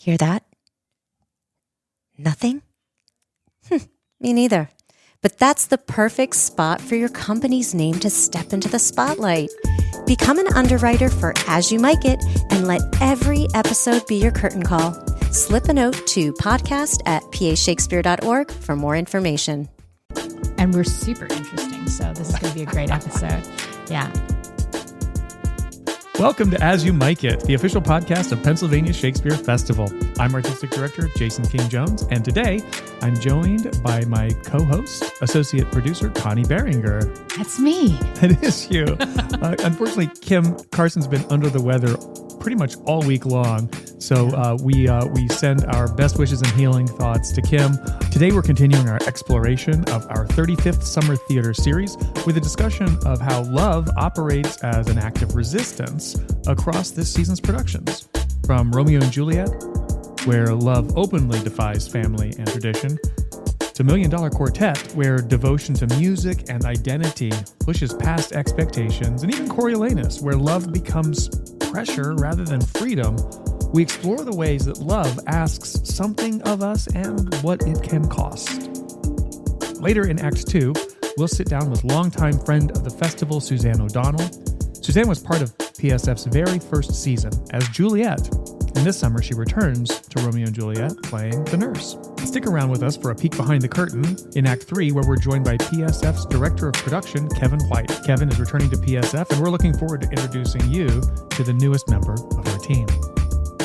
Hear that? Nothing? Me neither. But that's the perfect spot for your company's name to step into the spotlight. Become an underwriter for As You Mic It and let every episode be your curtain call. Slip a note to podcast@pashakespeare.org for more information. And we're super interesting, so this is going to be a great episode. Yeah. Welcome to As You Mic It, the official podcast of Pennsylvania Shakespeare Festival. I'm Artistic Director Jason King-Jones, and today I'm joined by my co-host, Associate Producer Connie Behringer. That's me. That is you. Unfortunately, Kim Carson's been under the weather pretty much all week long, so we send our best wishes and healing thoughts to Kim. Today we're continuing our exploration of our 35th Summer Theater series with a discussion of how love operates as an act of resistance across this season's productions. From Romeo and Juliet, where love openly defies family and tradition, to Million Dollar Quartet, where devotion to music and identity pushes past expectations, and even Coriolanus, where love becomes pressure rather than freedom. We explore the ways that love asks something of us and what it can cost. Later in Act 2, we'll sit down with longtime friend of the festival, Suzanne O'Donnell. Suzanne was part of PSF's very first season as Juliet, and this summer she returns to Romeo and Juliet playing the nurse. Stick around with us for a peek behind the curtain in Act 3, where we're joined by PSF's Director of Production, Kevin White. Kevin is returning to PSF, and we're looking forward to introducing you to the newest member of our team.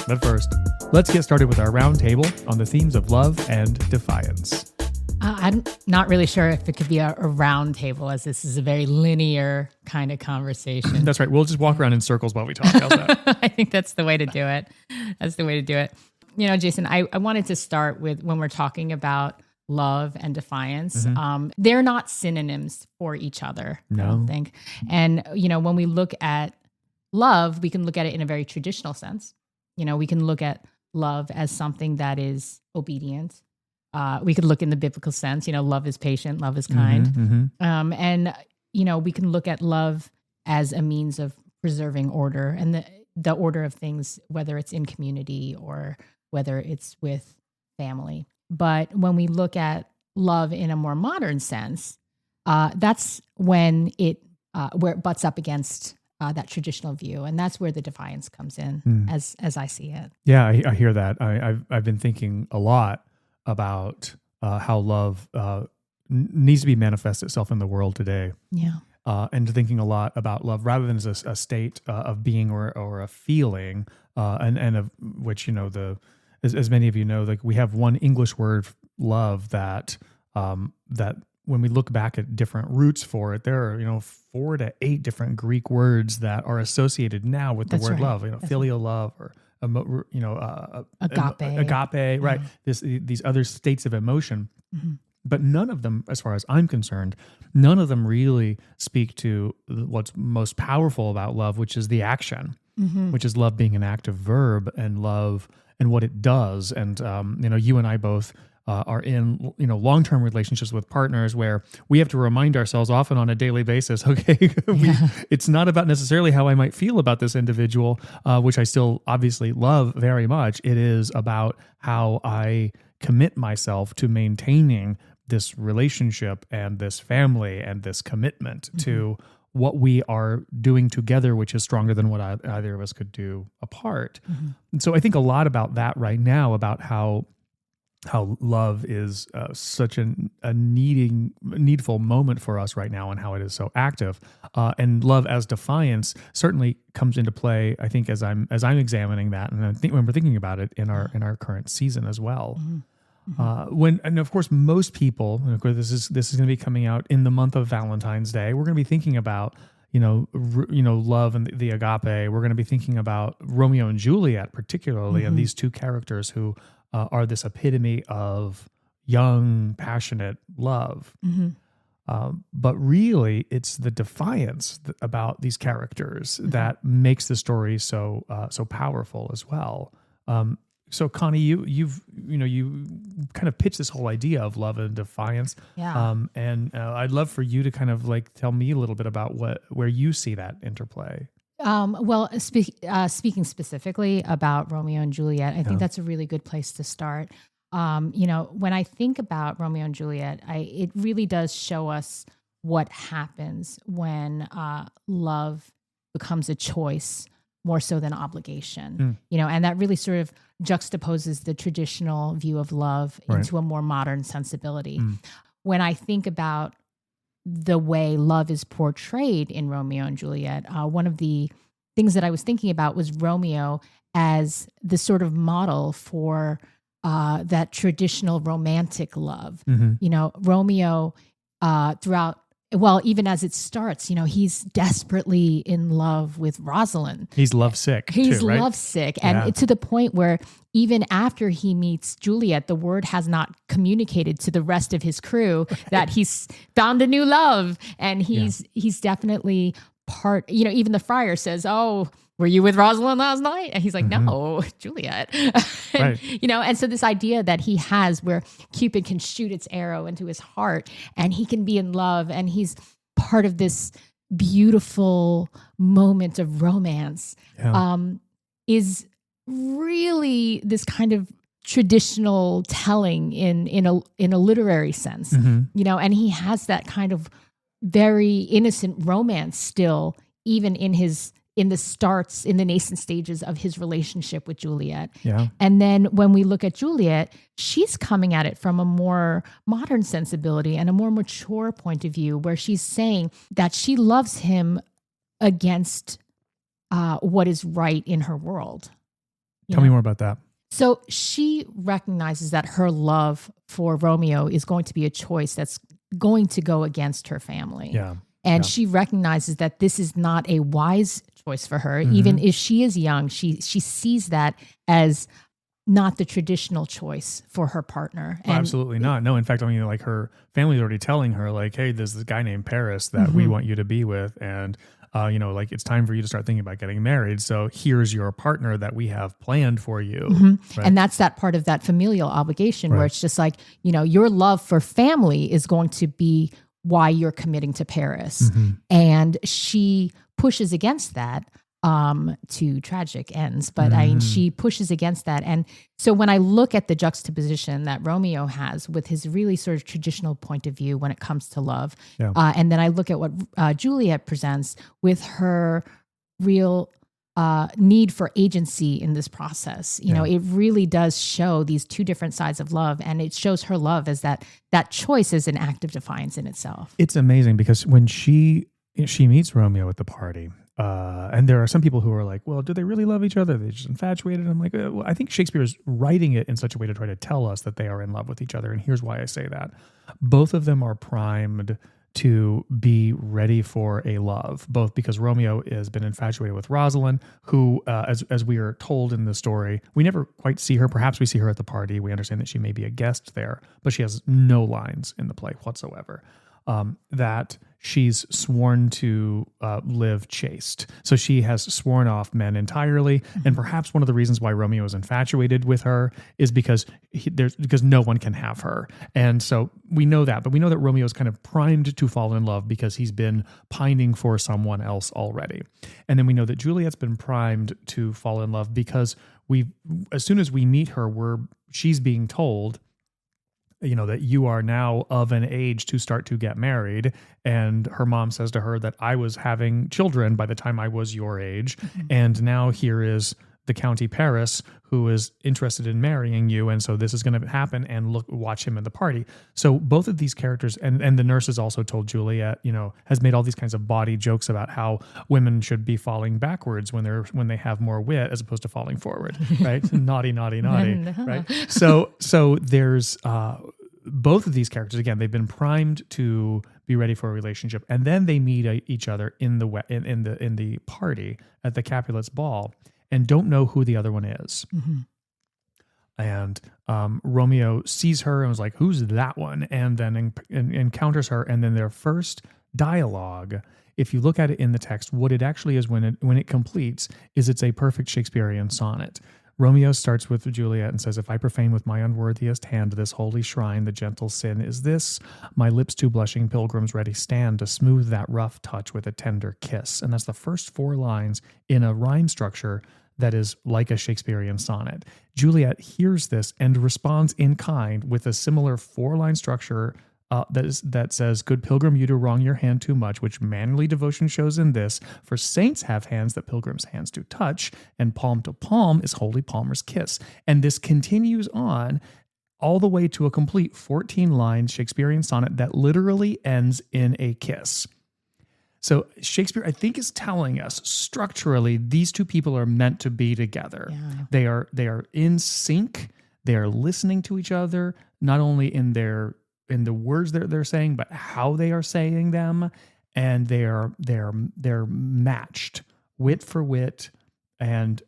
But first, let's get started with our roundtable on the themes of love and defiance. I'm not really sure if it could be a round table, as this is a very linear kind of conversation. That's right. We'll just walk around in circles while we talk. How's that? I think that's the way to do it. That's the way to do it. You know, Jason, I wanted to start with when we're talking about love and defiance. Mm-hmm. They're not synonyms for each other, No. I don't think. And, you know, when we look at love, we can look at it in a very traditional sense. You know, we can look at love as something that is obedient. We could look in the biblical sense, you know, love is patient, love is kind. Mm-hmm. And, you know, we can look at love as a means of preserving order and the order of things, whether it's in community or whether it's with family. But when we look at love in a more modern sense, that's when where it butts up against that traditional view. And that's where the defiance comes in, as I see it. Yeah, I hear that. I've been thinking a lot about how love needs to be manifest itself in the world today. Yeah. And thinking a lot about love rather than as a state of being or a feeling, and of which, you know, as many of you know, like we have one English word, love, that when we look back at different roots for it, there are, you know, 4 to 8 different Greek words that are associated now with the word right. love. You know, filial love or agape, right? These other states of emotion, but none of them, as far as I'm concerned, none of them really speak to what's most powerful about love, which is the action, which is love being an active verb, and love and what it does. And you know, you and I both are in, you know, long-term relationships with partners where we have to remind ourselves often on a daily basis, okay, it's not about necessarily how I might feel about this individual, which I still obviously love very much. It is about how I commit myself to maintaining this relationship and this family and this commitment to what we are doing together, which is stronger than what either of us could do apart. And so I think a lot about that right now, about how love is such a needful moment for us right now, and how it is so active. And love as defiance certainly comes into play, I think, as I'm examining that, and I think when we're thinking about it in our current season as well. And of course, most people, and of course, this is going to be coming out in the month of Valentine's Day. We're going to be thinking about love and the agape. We're going to be thinking about Romeo and Juliet, particularly, and these two characters who are this epitome of young, passionate love. But really, it's the defiance about these characters that makes the story so powerful as well. So Connie, you kind of pitched this whole idea of love and defiance. Yeah. And I'd love for you to kind of like tell me a little bit about where you see that interplay. Well, speaking specifically about Romeo and Juliet, I think that's a really good place to start. When I think about Romeo and Juliet, it really does show us what happens when love becomes a choice more so than obligation. And that really sort of juxtaposes the traditional view of love into a more modern sensibility. When I think about the way love is portrayed in Romeo and Juliet, one of the things that I was thinking about was Romeo as the sort of model for that traditional romantic love. Romeo throughout, well, even as it starts, he's desperately in love with Rosalind. He's lovesick. He's too, right? lovesick. And to the point where even after he meets Juliet, the word has not communicated to the rest of his crew that he's found a new love. And he's definitely part, even the friar says, "Oh, were you with Rosalind last night?" And he's like, "No, Juliet." And so this idea that he has where Cupid can shoot its arrow into his heart and he can be in love and he's part of this beautiful moment of romance is really this kind of traditional telling in a literary sense, and he has that kind of very innocent romance still, even in the nascent stages of his relationship with Juliet. And then when we look at Juliet, she's coming at it from a more modern sensibility and a more mature point of view, where she's saying that she loves him against what is right in her world. Tell me more about that. So she recognizes that her love for Romeo is going to be a choice that's going to go against her family. And she recognizes that this is not a wise choice for her. Even if she is young, she sees that as not the traditional choice for her partner. Well, absolutely not. No, in fact, like her family's already telling her, like, "Hey, there's this guy named Paris that we want you to be with. And, like it's time for you to start thinking about getting married. So here's your partner that we have planned for you." Right? And that's that part of that familial obligation where it's just like, your love for family is going to be why you're committing to Paris. And she pushes against that to tragic ends. But she pushes against that. And so when I look at the juxtaposition that Romeo has with his really sort of traditional point of view when it comes to love, and then I look at what Juliet presents with her real need for agency in this process, it really does show these two different sides of love. And it shows her love as that choice is an act of defiance in itself. It's amazing because when she meets Romeo at the party, and there are some people who are like, "Well, do they really love each other? Are they just infatuated?" I'm like, well, I think Shakespeare is writing it in such a way to try to tell us that they are in love with each other. And here's why I say that. Both of them are primed to be ready for a love, both because Romeo has been infatuated with Rosalind, who, as we are told in the story, we never quite see her. Perhaps we see her at the party. We understand that she may be a guest there, but she has no lines in the play whatsoever. That she's sworn to live chaste. So she has sworn off men entirely. And perhaps one of the reasons why Romeo is infatuated with her is because no one can have her. And so we know that, but we know that Romeo is kind of primed to fall in love because he's been pining for someone else already. And then we know that Juliet's been primed to fall in love because as soon as we meet her, she's being told, that you are now of an age to start to get married. And her mom says to her that I was having children by the time I was your age. And now here is the County Paris who is interested in marrying you. And so this is going to happen, and watch him at the party. So both of these characters, and the nurses also told Juliet, has made all these kinds of body jokes about how women should be falling backwards when they have more wit as opposed to falling forward, right? Naughty, naughty, naughty, right? So there's both of these characters, again, they've been primed to be ready for a relationship, and then they meet each other in the party at the Capulets' ball, and don't know who the other one is. And Romeo sees her and was like, "Who's that one?" And then encounters her, and then their first dialogue, if you look at it in the text, what it actually is when it completes is it's a perfect Shakespearean sonnet. Romeo starts with Juliet and says, if I profane with my unworthiest hand this holy shrine, the gentle sin is this, my lips to blushing pilgrims ready stand to smooth that rough touch with a tender kiss. And that's the first 4 lines in a rhyme structure that is like a Shakespearean sonnet. Juliet hears this and responds in kind with a similar 4-line structure that says, good pilgrim, you do wrong your hand too much, which manly devotion shows in this. For saints have hands that pilgrims' hands do touch, and palm to palm is holy palmer's kiss. And this continues on all the way to a complete 14-line Shakespearean sonnet that literally ends in a kiss. So Shakespeare, I think, is telling us structurally these two people are meant to be together. Yeah. They are in sync. They are listening to each other, not only in the words that they're saying, but how they are saying them, and they're matched, wit for wit, and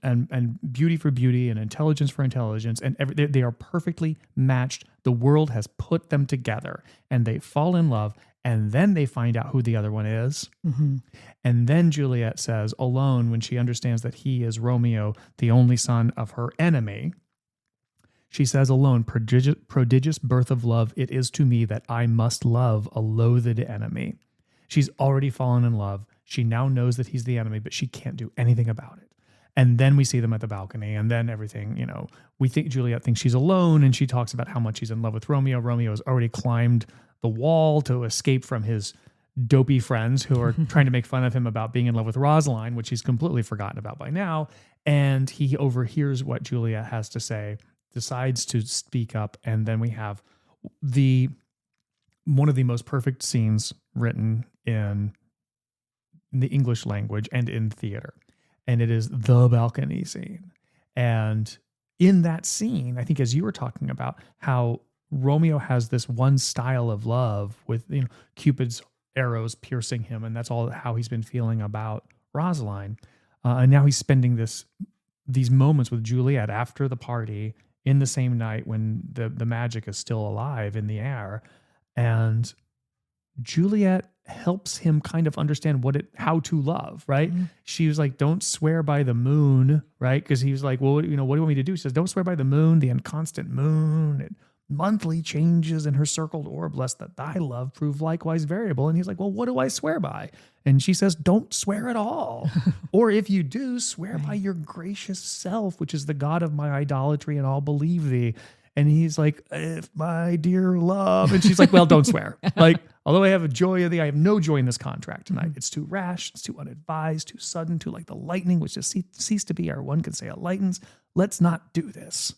beauty for beauty, and intelligence for intelligence, and they are perfectly matched. The world has put them together, and they fall in love, and then they find out who the other one is. Mm-hmm. And then Juliet says, alone, when she understands that he is Romeo, the only son of her enemy, she says, alone, prodigious birth of love, it is to me that I must love a loathed enemy. She's already fallen in love. She now knows that he's the enemy, but she can't do anything about it. And then we see them at the balcony, and then everything, we think Juliet thinks she's alone, and she talks about how much she's in love with Romeo. Romeo has already climbed the wall to escape from his dopey friends who are trying to make fun of him about being in love with Rosaline, which he's completely forgotten about by now. And he overhears what Juliet has to say, decides to speak up, and then we have one of the most perfect scenes written in the English language and in theater, and it is the balcony scene. And in that scene, I think, as you were talking about, how Romeo has this one style of love with Cupid's arrows piercing him, and that's all how he's been feeling about Rosaline, and now he's spending these moments with Juliet after the party, in the same night when the magic is still alive in the air. And Juliet helps him kind of understand how to love, right? Mm-hmm. She was like, don't swear by the moon, right? Because he was like, well, what do you want me to do? She says, don't swear by the moon, the inconstant moon, and monthly changes in her circled orb, lest that thy love prove likewise variable. And he's like, well, what do I swear by? And she says, don't swear at all. Or if you do, swear by your gracious self, which is the God of my idolatry, and I'll believe thee. And he's like, if my dear love. And she's like, well, don't swear. Like, although I have a joy of thee, I have no joy in this contract tonight. Mm-hmm. It's too rash, it's too unadvised, too sudden, too like the lightning, which just ceased to be, or one could say it lightens. Let's not do this.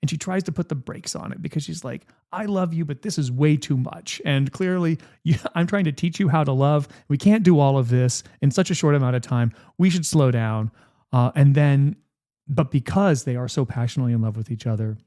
And she tries to put the brakes on it because she's like, I love you, but this is way too much. And clearly, I'm trying to teach you how to love. We can't do all of this in such a short amount of time. We should slow down. But because they are so passionately in love with each other,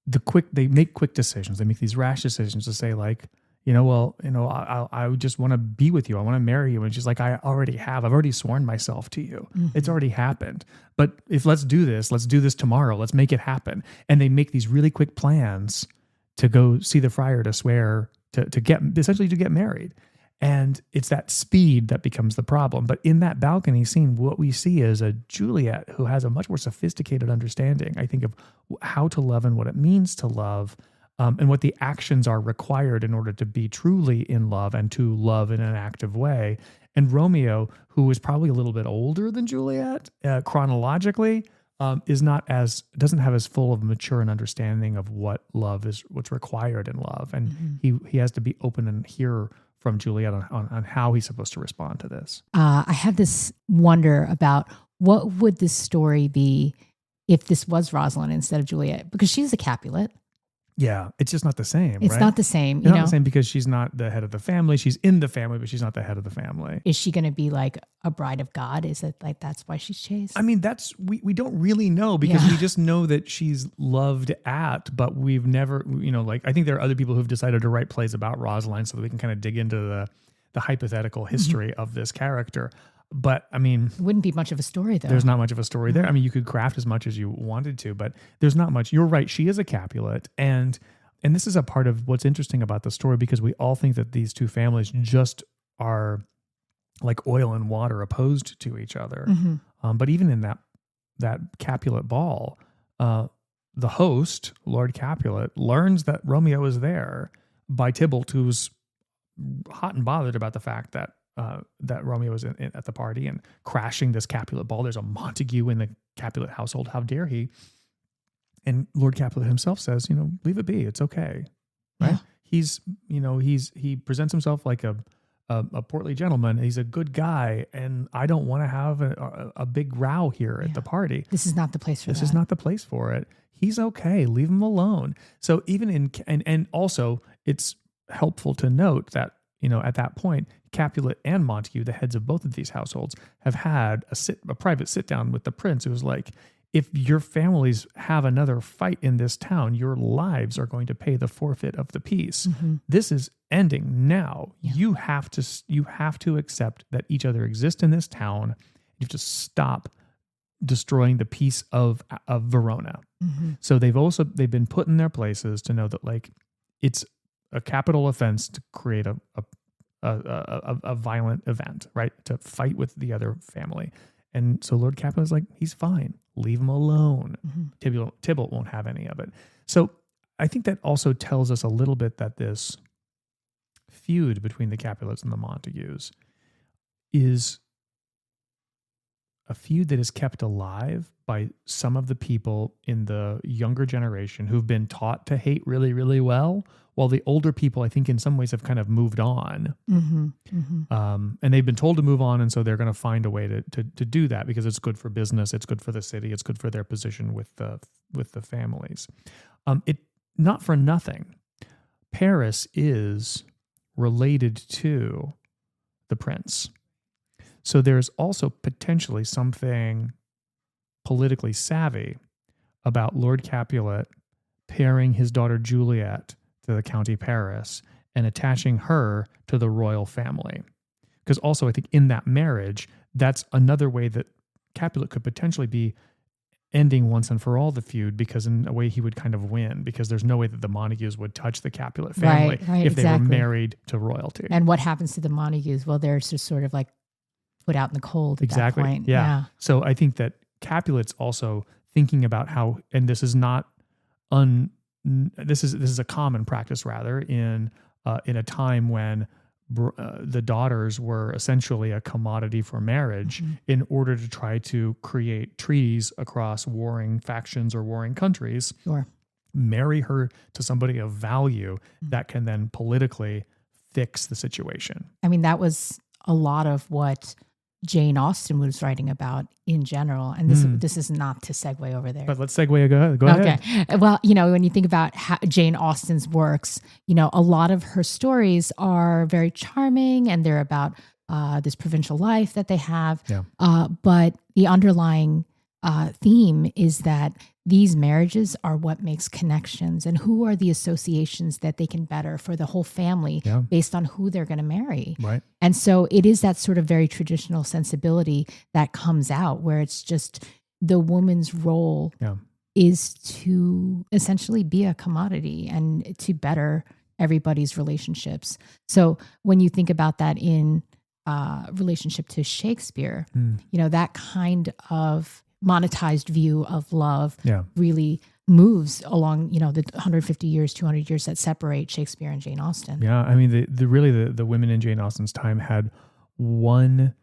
they make quick decisions. They make these rash decisions to say, like, I just want to be with you. I want to marry you. And she's like, I've already sworn myself to you. Mm-hmm. It's already happened. But let's do this tomorrow. Let's make it happen. And they make these really quick plans to go see the friar to swear to get married. And it's that speed that becomes the problem. But in that balcony scene, what we see is a Juliet who has a much more sophisticated understanding, I think, of how to love and what it means to love. And what the actions are required in order to be truly in love and to love in an active way. And Romeo, who is probably a little bit older than Juliet chronologically, doesn't have as full of mature an understanding of what love is, what's required in love, and mm-hmm. he has to be open and hear from Juliet on how he's supposed to respond to this. I have this wonder about what would this story be if this was Rosalind instead of Juliet, because she's a Capulet. Yeah, it's just not the same. It's right? not the same. It's not the same because she's not the head of the family. She's in the family, but she's not the head of the family. Is she going to be like a bride of God? Is it like that's why she's chaste? I mean, we don't really know because we just know that she's loved at, but we've never, I think there are other people who've decided to write plays about Rosalind so that we can kind of dig into the hypothetical history of this character. But I mean, it wouldn't be much of a story though. There's not much of a story there. I mean, you could craft as much as you wanted to, but there's not much. You're right. She is a Capulet. And this is a part of what's interesting about the story, because we all think that these two families just are like oil and water opposed to each other. Mm-hmm. But even in that Capulet ball, the host, Lord Capulet, learns that Romeo is there by Tybalt, who's hot and bothered about the fact that Romeo is at the party and crashing this Capulet ball. There's a Montague in the Capulet household. How dare he? And Lord Capulet himself says, leave it be. It's okay. Right? Yeah. He presents himself like a portly gentleman. He's a good guy, and I don't want to have a big row here at the party. This is not the place for This is not the place for it. He's okay. Leave him alone. So even and also it's helpful to note that, at that point, Capulet and Montague, the heads of both of these households, have had a private sit down with the prince, who was like, if your families have another fight in this town, your lives are going to pay the forfeit of the peace. Mm-hmm. This is ending now. Yeah. You have to accept that each other exist in this town. You have to stop destroying the peace of Verona. Mm-hmm. So they've been put in their places to know that, like, it's a capital offense to create a violent event, right? To fight with the other family. And so Lord Capulet is like, he's fine. Leave him alone. Mm-hmm. Tybalt won't have any of it. So I think that also tells us a little bit that this feud between the Capulets and the Montagues is a feud that is kept alive by some of the people in the younger generation who've been taught to hate really, really well, while the older people, I think, in some ways have kind of moved on. Mm-hmm. Mm-hmm. And they've been told to move on, and so they're going to find a way to do that because it's good for business, it's good for the city, it's good for their position with the families. Not for nothing, Paris is related to the prince. So there's also potentially something politically savvy about Lord Capulet pairing his daughter Juliet to the County Paris and attaching her to the royal family. Because also I think in that marriage, that's another way that Capulet could potentially be ending once and for all the feud, because in a way he would kind of win, because there's no way that the Montagues would touch the Capulet family if they were married to royalty. And what happens to the Montagues? Well, they're just sort of like put out in the cold at that point. Yeah. So I think that Capulet's also thinking about how, and this is not this is a common practice rather in a time when the daughters were essentially a commodity for marriage, mm-hmm. in order to try to create treaties across warring factions or warring countries. Sure. Marry her to somebody of value, mm-hmm. that can then politically fix the situation. I mean, that was a lot of what Jane Austen was writing about in general. And this is not to segue over there. But let's segue. Go ahead. Okay. Well, when you think about Jane Austen's works, a lot of her stories are very charming, and they're about this provincial life that they have. Yeah. But the underlying theme is that these marriages are what makes connections, and who are the associations that they can better for the whole family, based on who they're going to marry. Right. And so it is that sort of very traditional sensibility that comes out, where it's just the woman's role is to essentially be a commodity and to better everybody's relationships. So when you think about that in relationship to Shakespeare, that kind of monetized view of love really moves along, the 150 years, 200 years that separate Shakespeare and Jane Austen. Yeah, I mean, the women in Jane Austen's time had one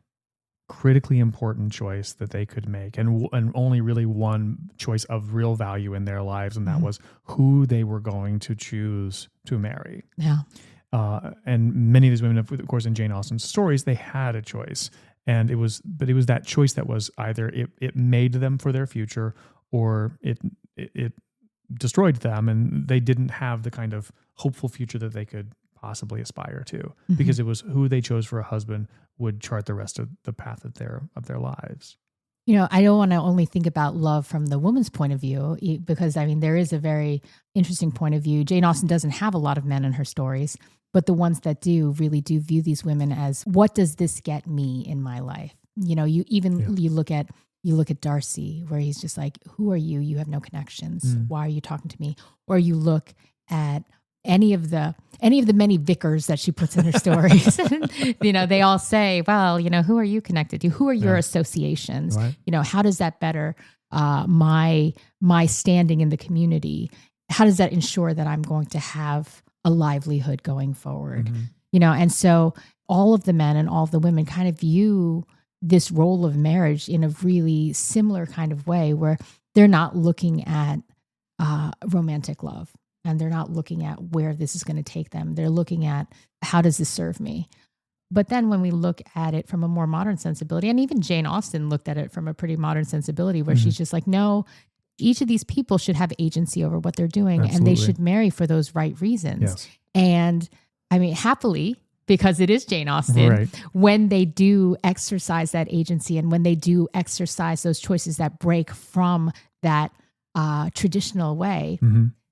critically important choice that they could make, and only really one choice of real value in their lives, and that was who they were going to choose to marry. Yeah. And many of these women, of course, in Jane Austen's stories, they had a choice. And it was that choice that was either it made them for their future, or it destroyed them, and they didn't have the kind of hopeful future that they could possibly aspire to, because it was who they chose for a husband would chart the rest of the path of their lives. I don't want to only think about love from the woman's point of view, because there is a very interesting point of view. Jane Austen doesn't have a lot of men in her stories, but the ones that do really do view these women as, what does this get me in my life? You look at Darcy, where he's just like, who are you? You have no connections. Why are you talking to me? Or you look at any of the many vicars that she puts in her stories. They all say, well, who are you connected to? Who are your associations? Right. How does that better my standing in the community, how does that ensure that I'm going to have a livelihood going forward? And so all of the men and all of the women kind of view this role of marriage in a really similar kind of way, where they're not looking at romantic love, and they're not looking at where this is going to take them. They're looking at, how does this serve me? But then when we look at it from a more modern sensibility, and even Jane Austen looked at it from a pretty modern sensibility, where she's just like, no, each of these people should have agency over what they're doing. Absolutely. And they should marry for those right reasons. Yes. And I mean, happily, because it is Jane Austen, Right. when they do exercise that agency, and when they do exercise those choices that break from that traditional way,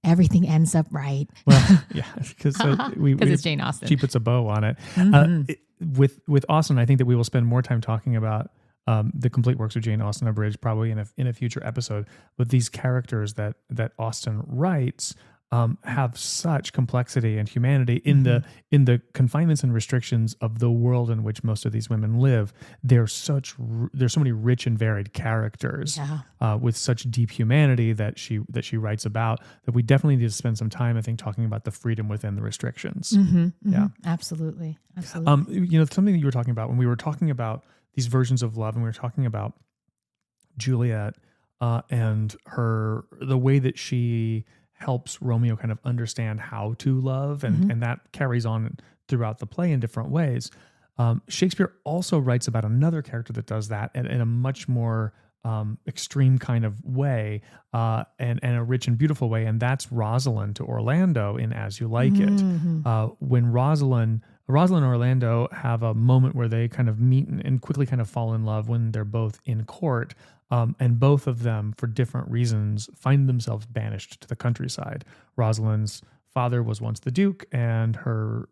everything ends up right. Well, yeah, because it's Jane Austen. She puts a bow on it. With Austen, I think that we will spend more time talking about the complete works of Jane Austen abridged, probably in a future episode. But these characters that Austen writes have such complexity and humanity in the confinements and restrictions of the world in which most of these women live. There's so many rich and varied characters with such deep humanity that she writes about, that we definitely need to spend some time, I think, talking about the freedom within the restrictions. Yeah, Absolutely. something that you were talking about when we were talking about these versions of love, and we were talking about Juliet and the way that she helps Romeo kind of understand how to love, and that carries on throughout the play in different ways. Shakespeare also writes about another character that does that in a much more extreme kind of way, and a rich and beautiful way, and that's Rosalind to Orlando in As You Like It. When Rosalind and Orlando have a moment where they kind of meet and quickly kind of fall in love when they're both in court. And both of them, for different reasons, find themselves banished to the countryside. Rosalind's father was once the Duke, and her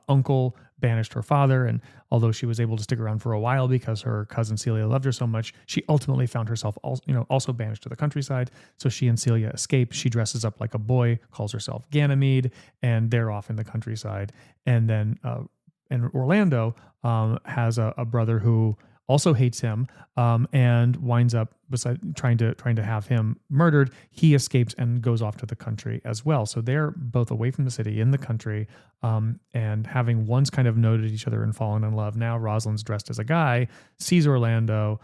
uncle banished her father. And although she was able to stick around for a while because her cousin Celia loved her so much, she ultimately found herself also banished to the countryside. So she and Celia escape. She dresses up like a boy, calls herself Ganymede, and they're off in the countryside. And then and Orlando has a brother who also hates him, and winds up trying to have him murdered. He escapes and goes off to the country as well. So they're both away from the city in the country, and having once kind of noted each other and fallen in love. Now Rosalind's dressed as a guy, sees Orlando.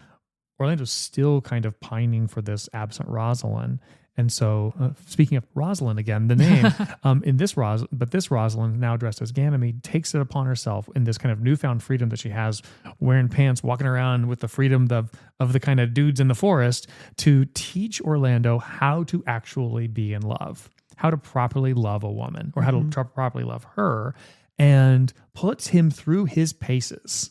Orlando's still kind of pining for this absent Rosalind. And so, speaking of Rosalind again, the name this Rosalind, now dressed as Ganymede, takes it upon herself in this kind of newfound freedom that she has, wearing pants, walking around with the freedom of the kind of dudes in the forest, to teach Orlando how to actually be in love, how to properly love a woman, or how to properly love her, and puts him through his paces.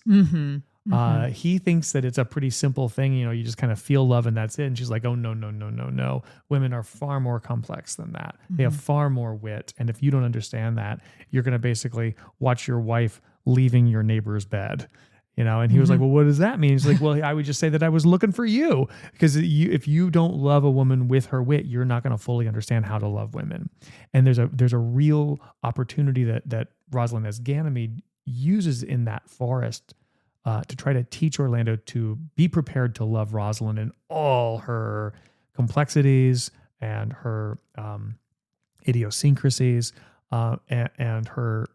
He thinks that it's a pretty simple thing. You just kind of feel love and that's it. And she's like, oh, no. Women are far more complex than that. They have far more wit. And if you don't understand that, you're going to basically watch your wife leaving your neighbor's bed. And he was like, well, what does that mean? He's like, well, I would just say that I was looking for you, because if you don't love a woman with her wit, you're not going to fully understand how to love women. And there's a real opportunity that Rosalind as Ganymede uses in that forest, to try to teach Orlando to be prepared to love Rosalind in all her complexities and her idiosyncrasies, and her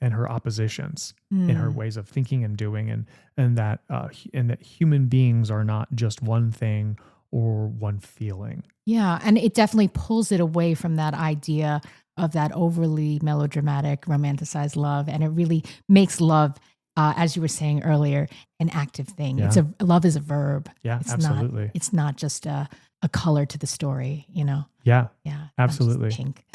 oppositions in her ways of thinking and doing, and that human beings are not just one thing or one feeling. Yeah, and it definitely pulls it away from that idea of that overly melodramatic, romanticized love, and it really makes love, as you were saying earlier, an active thing. Yeah. Love is a verb. Yeah, it's absolutely. It's not just a color to the story, Yeah, Yeah, absolutely. Pink.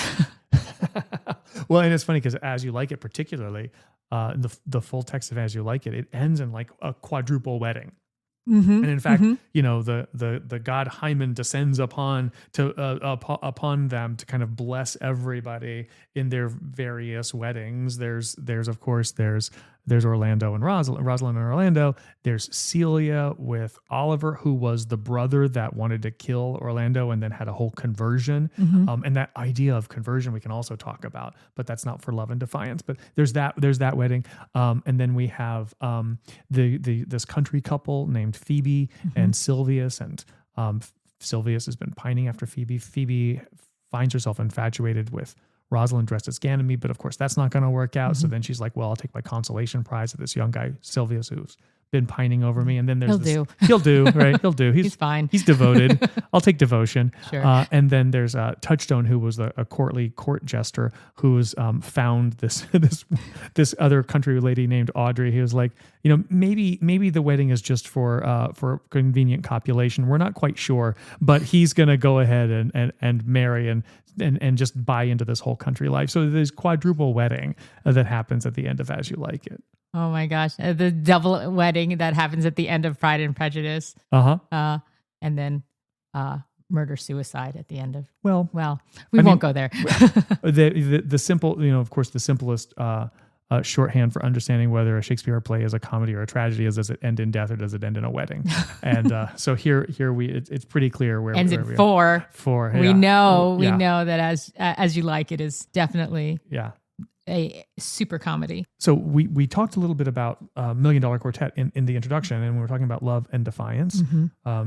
Well, and it's funny because As You Like It, particularly, the full text of As You Like It, it ends in like a quadruple wedding. And in fact, the god Hymen descends upon them to kind of bless everybody in their various weddings. There's Orlando and Rosalind and Orlando. There's Celia with Oliver, who was the brother that wanted to kill Orlando and then had a whole conversion. And that idea of conversion we can also talk about, but that's not for Love and Defiance. But there's that wedding, and then we have this country couple named Phoebe and Silvius, and Sylvius has been pining after Phoebe. Phoebe finds herself infatuated with Rosalind dressed as Ganymede, but of course that's not going to work out. So then she's like, well, I'll take my consolation prize at this young guy, Sylvius, who's been pining over me. And then there's he'll do, right? He'll do. He's fine. He's devoted. I'll take devotion. Sure. And then there's Touchstone, who was a courtly court jester who's found this other country lady named Audrey. He was like, maybe the wedding is just for convenient copulation. We're not quite sure, but he's going to go ahead and marry and just buy into this whole country life. So there's quadruple wedding that happens at the end of As You Like It. Oh my gosh. The double wedding that happens at the end of Pride and Prejudice. Uh-huh. And then murder, suicide at the end of... Well, we won't go there. the simple, of course, the simplest shorthand for understanding whether a Shakespeare play is a comedy or a tragedy is, does it end in death or does it end in a wedding? And so here it's pretty clear where ends where in we four. Four. We Yeah. know Yeah. that as You Like It is definitely a super comedy. So we talked a little bit about Million Dollar Quartet in the introduction, and we were talking about love and defiance.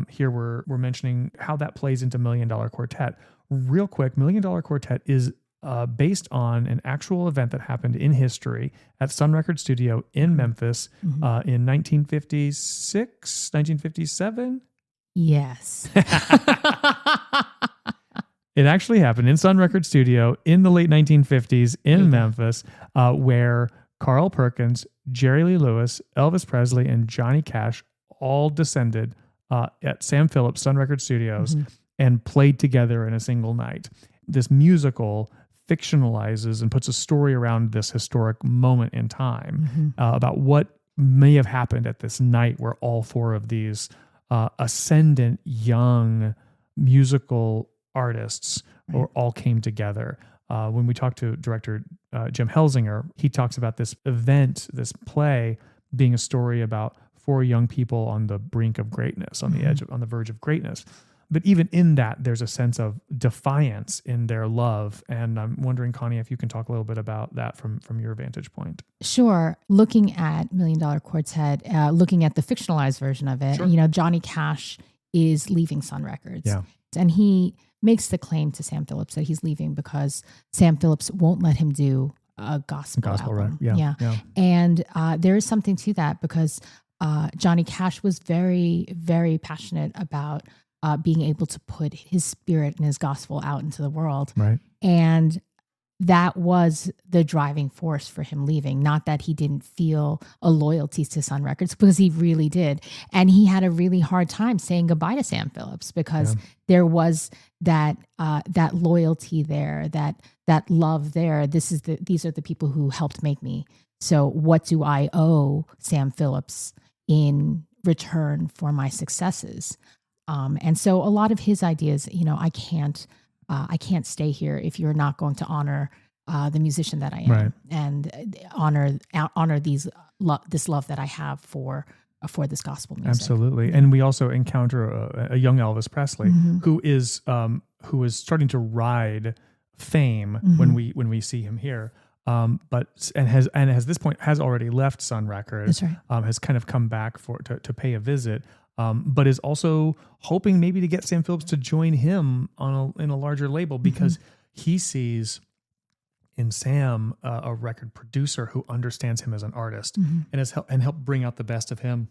Here we're mentioning how that plays into Million Dollar Quartet. Real quick, Million Dollar Quartet is based on an actual event that happened in history at Sun Record Studio in Memphis in 1956, 1957. Yes. It actually happened in Sun Record Studio in the late 1950s in Memphis, where Carl Perkins, Jerry Lee Lewis, Elvis Presley, and Johnny Cash all descended at Sam Phillips Sun Record Studios and played together in a single night. This musical fictionalizes and puts a story around this historic moment in time about what may have happened at this night where all four of these ascendant young musical artists all came together. When we talked to director Jim Helsinger, he talks about this event, this play, being a story about four young people on the brink of greatness, on the edge, on the verge of greatness. But even in that, there's a sense of defiance in their love. And I'm wondering, Connie, if you can talk a little bit about that from your vantage point. Sure. Looking at Million Dollar Quartet, looking at the fictionalized version of it, Johnny Cash is leaving Sun Records. Yeah. And he makes the claim to Sam Phillips that he's leaving because Sam Phillips won't let him do a gospel album. Right? Yeah. And there is something to that because Johnny Cash was very, very passionate about being able to put his spirit and his gospel out into the world. Right. And that was the driving force for him leaving. Not that he didn't feel a loyalty to Sun Records, because he really did. And he had a really hard time saying goodbye to Sam Phillips because there was that loyalty there, that love there. These are the people who helped make me. So what do I owe Sam Phillips in return for my successes? And so a lot of his ideas, I can't stay here if you're not going to honor the musician that I am and honor this love that I have for this gospel music. Absolutely. And we also encounter a young Elvis Presley who is starting to ride fame when we see him here. But has at this point has already left Sun Records. That's right. Has kind of come back to pay a visit. But is also hoping maybe to get Sam Phillips to join him in a larger label because he sees in Sam a record producer who understands him as an artist and help bring out the best of him,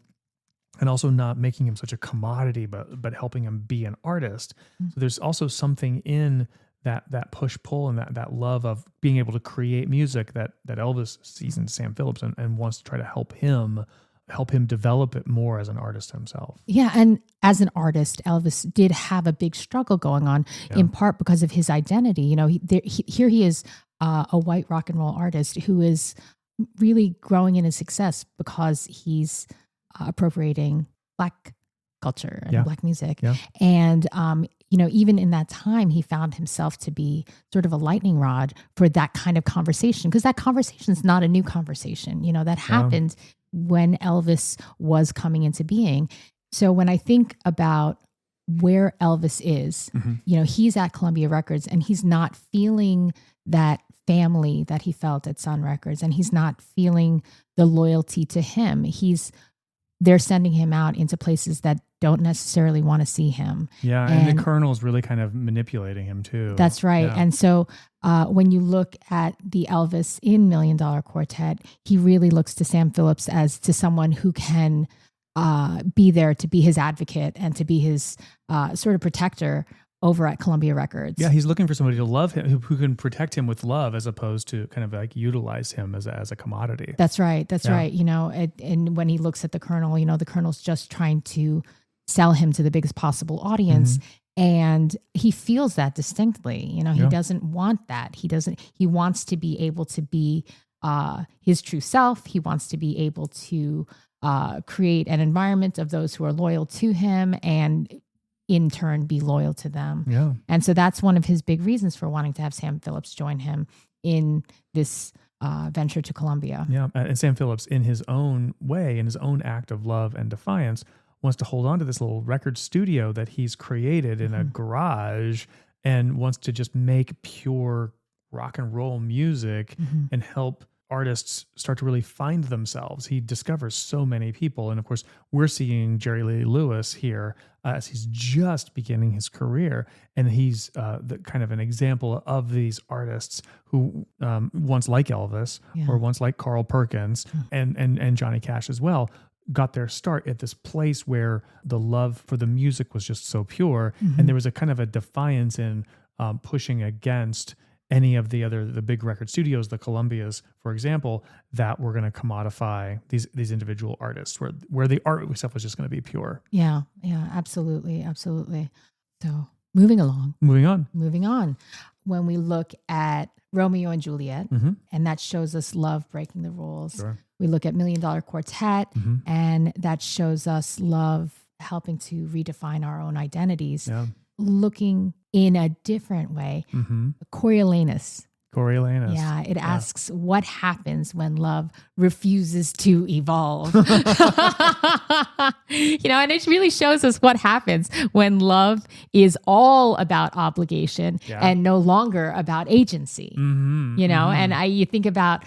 and also not making him such a commodity, but helping him be an artist. So there's also something in that push pull and that love of being able to create music that Elvis sees in Sam Phillips and wants to try to help him develop it more as an artist himself. Yeah, and as an artist, Elvis did have a big struggle going on, in part because of his identity. Here he is, a white rock and roll artist who is really growing in his success because he's appropriating Black culture and Black music. Yeah. And, even in that time, he found himself to be sort of a lightning rod for that kind of conversation, because that conversation is not a new conversation. That happened when Elvis was coming into being. So when I think about where Elvis is, he's at Columbia Records and he's not feeling that family that he felt at Sun Records, and he's not feeling the loyalty to him. He's they're sending him out into places that don't necessarily want to see him. Yeah, and the colonel's really kind of manipulating him too. That's right. Yeah. And so when you look at the Elvis in Million Dollar Quartet, he really looks to Sam Phillips as to someone who can be there to be his advocate and to be his sort of protector over at Columbia Records. Yeah, he's looking for somebody to love him, who can protect him with love, as opposed to kind of like utilize him as a commodity. That's right. That's right. You know, and when he looks at the colonel, you know, the colonel's just trying to sell him to the biggest possible audience. And he feels that distinctly. You know, he doesn't want that. He wants to be able to be his true self. He wants to be able to create an environment of those who are loyal to him and in turn be loyal to them. Yeah. And so that's one of his big reasons for wanting to have Sam Phillips join him in this venture to Columbia. Yeah. And Sam Phillips, in his own way, in his own act of love and defiance, wants to hold on to this little record studio that he's created in a garage and wants to just make pure rock and roll music and help artists start to really find themselves. He discovers so many people. And of course, we're seeing Jerry Lee Lewis here as he's just beginning his career. And he's the kind of an example of these artists who once like Elvis or once like Carl Perkins and Johnny Cash as well, got their start at this place where the love for the music was just so pure. And there was a kind of a defiance in pushing against any of the big record studios, the Columbias, for example, that were going to commodify these individual artists, where the art itself was just going to be pure. Yeah, absolutely. So moving on. When we look at Romeo and Juliet, and that shows us love breaking the rules. Sure. We look at Million Dollar Quartet, and that shows us love helping to redefine our own identities. Yeah. Looking in a different way, Coriolanus. Yeah, it asks what happens when love refuses to evolve. You know, and it really shows us what happens when love is all about obligation and no longer about agency. You know, and you think about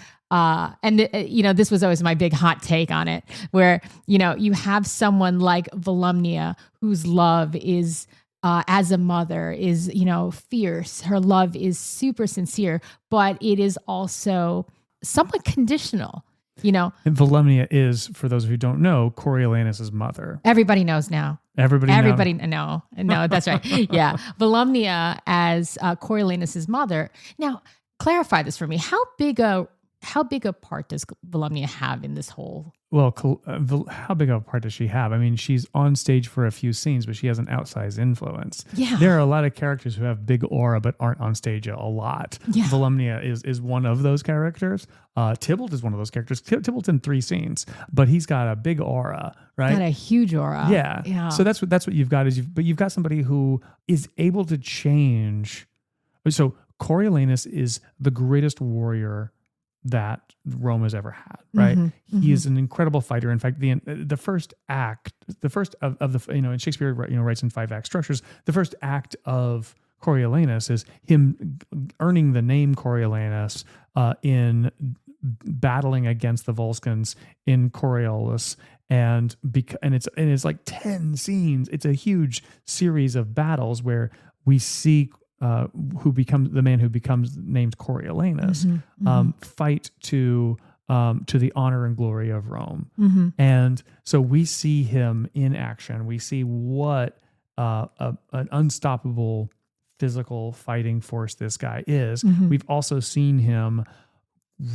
you know, this was always my big hot take on it, where, you know, you have someone like Volumnia whose love is as a mother is, you know, fierce. Her love is super sincere, but it is also somewhat conditional, you know. And Volumnia is, for those who don't know, Coriolanus' mother. Everybody knows now. Everybody no, that's right. Yeah. Volumnia as Coriolanus' mother. Now, clarify this for me. How big a part does Volumnia have in this whole? Well, how big of a part does she have? I mean, she's on stage for a few scenes, but she has an outsized influence. Yeah. There are a lot of characters who have big aura but aren't on stage a lot. Yeah. Volumnia is one of those characters. Tybalt is one of those characters. Tybalt's in 3 scenes, but he's got a big aura, right? Got a huge aura. Yeah. So that's what you've got but you've got somebody who is able to change. So Coriolanus is the greatest warrior that Rome has ever had, right? He is an incredible fighter. In fact, the first act, of the, you know, and Shakespeare, you know, writes in 5-act structures. The first act of Coriolanus is him earning the name Coriolanus in battling against the Volscians in Coriolis, and it's like 10 scenes. It's a huge series of battles where we see who becomes the man who becomes named Coriolanus, fight to the honor and glory of Rome. And so we see him in action. We see what an unstoppable physical fighting force this guy is. We've also seen him